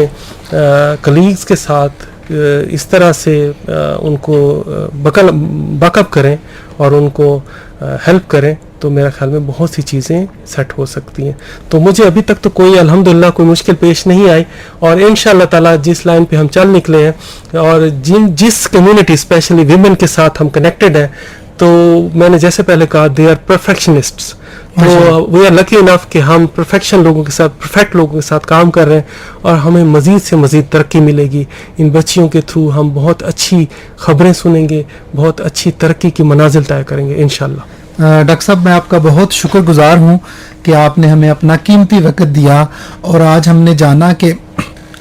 Speaker 2: کلیگز کے ساتھ اس طرح سے ان کو بیک اپ کریں اور ان کو ہیلپ کریں تو میرا خیال میں بہت سی چیزیں سیٹ ہو سکتی ہیں. تو مجھے ابھی تک تو کوئی الحمدللہ کوئی مشکل پیش نہیں آئی, اور انشاءاللہ تعالیٰ جس لائن پہ ہم چل نکلے ہیں اور جس کمیونٹی اسپیشلی ویمن کے ساتھ ہم کنیکٹڈ ہیں, تو میں نے جیسے پہلے کہا دے آر پرفیکشنسٹس. تو وی آر لکی انف کہ ہم پرفیکشن لوگوں کے ساتھ پرفیکٹ لوگوں کے ساتھ کام کر رہے ہیں, اور ہمیں مزید سے مزید ترقی ملے گی. ان بچیوں کے تھرو ہم بہت اچھی خبریں سنیں گے, بہت اچھی ترقی کی منازل طے کریں گے انشاءاللہ.
Speaker 1: ڈاکٹر صاحب میں آپ کا بہت شکر گزار ہوں کہ آپ نے ہمیں اپنا قیمتی وقت دیا, اور آج ہم نے جانا کہ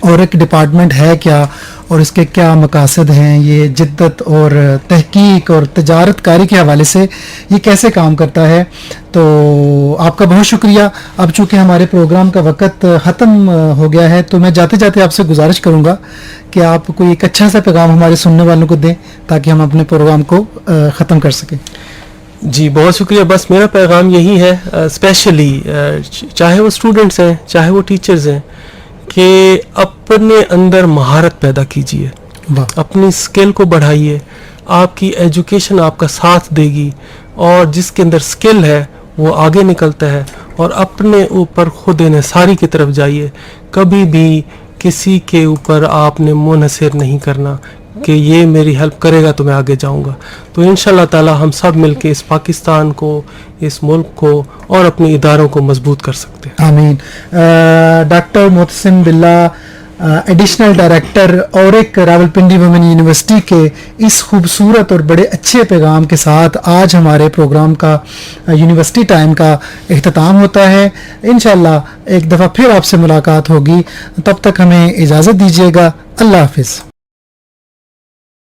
Speaker 1: اور ایک ڈپارٹمنٹ ہے کیا اور اس کے کیا مقاصد ہیں, یہ جدت اور تحقیق اور تجارت کاری کے حوالے سے یہ کیسے کام کرتا ہے. تو آپ کا بہت شکریہ. اب چونکہ ہمارے پروگرام کا وقت ختم ہو گیا ہے تو میں جاتے جاتے آپ سے گزارش کروں گا کہ آپ کوئی ایک اچھا سا پیغام ہمارے سننے والوں کو دیں تاکہ ہم اپنے پروگرام کو ختم کر سکیں.
Speaker 2: جی بہت شکریہ. بس میرا پیغام یہی ہے, اسپیشلی چاہے وہ اسٹوڈنٹس ہیں چاہے وہ ٹیچرز ہیں, کہ اپنے اندر مہارت پیدا کیجیے, اپنی اسکل کو بڑھائیے. آپ کی ایجوکیشن آپ کا ساتھ دے گی, اور جس کے اندر اسکل ہے وہ آگے نکلتا ہے. اور اپنے اوپر خود انحصاری کی طرف جائیے. کبھی بھی کسی کے اوپر آپ نے منحصر نہیں کرنا کہ یہ میری ہیلپ کرے گا تو میں آگے جاؤں گا. تو انشاءاللہ تعالی ہم سب مل کے اس پاکستان کو, اس ملک کو اور اپنے اداروں کو مضبوط کر سکتے ہیں.
Speaker 1: آمین. ڈاکٹر محتسم باللہ, ایڈیشنل ڈائریکٹر اورک راولپنڈی وومن یونیورسٹی کے اس خوبصورت اور بڑے اچھے پیغام کے ساتھ آج ہمارے پروگرام کا یونیورسٹی ٹائم کا اختتام ہوتا ہے. انشاءاللہ ایک دفعہ پھر آپ سے ملاقات ہوگی, تب تک ہمیں اجازت دیجیے گا. اللہ حافظ.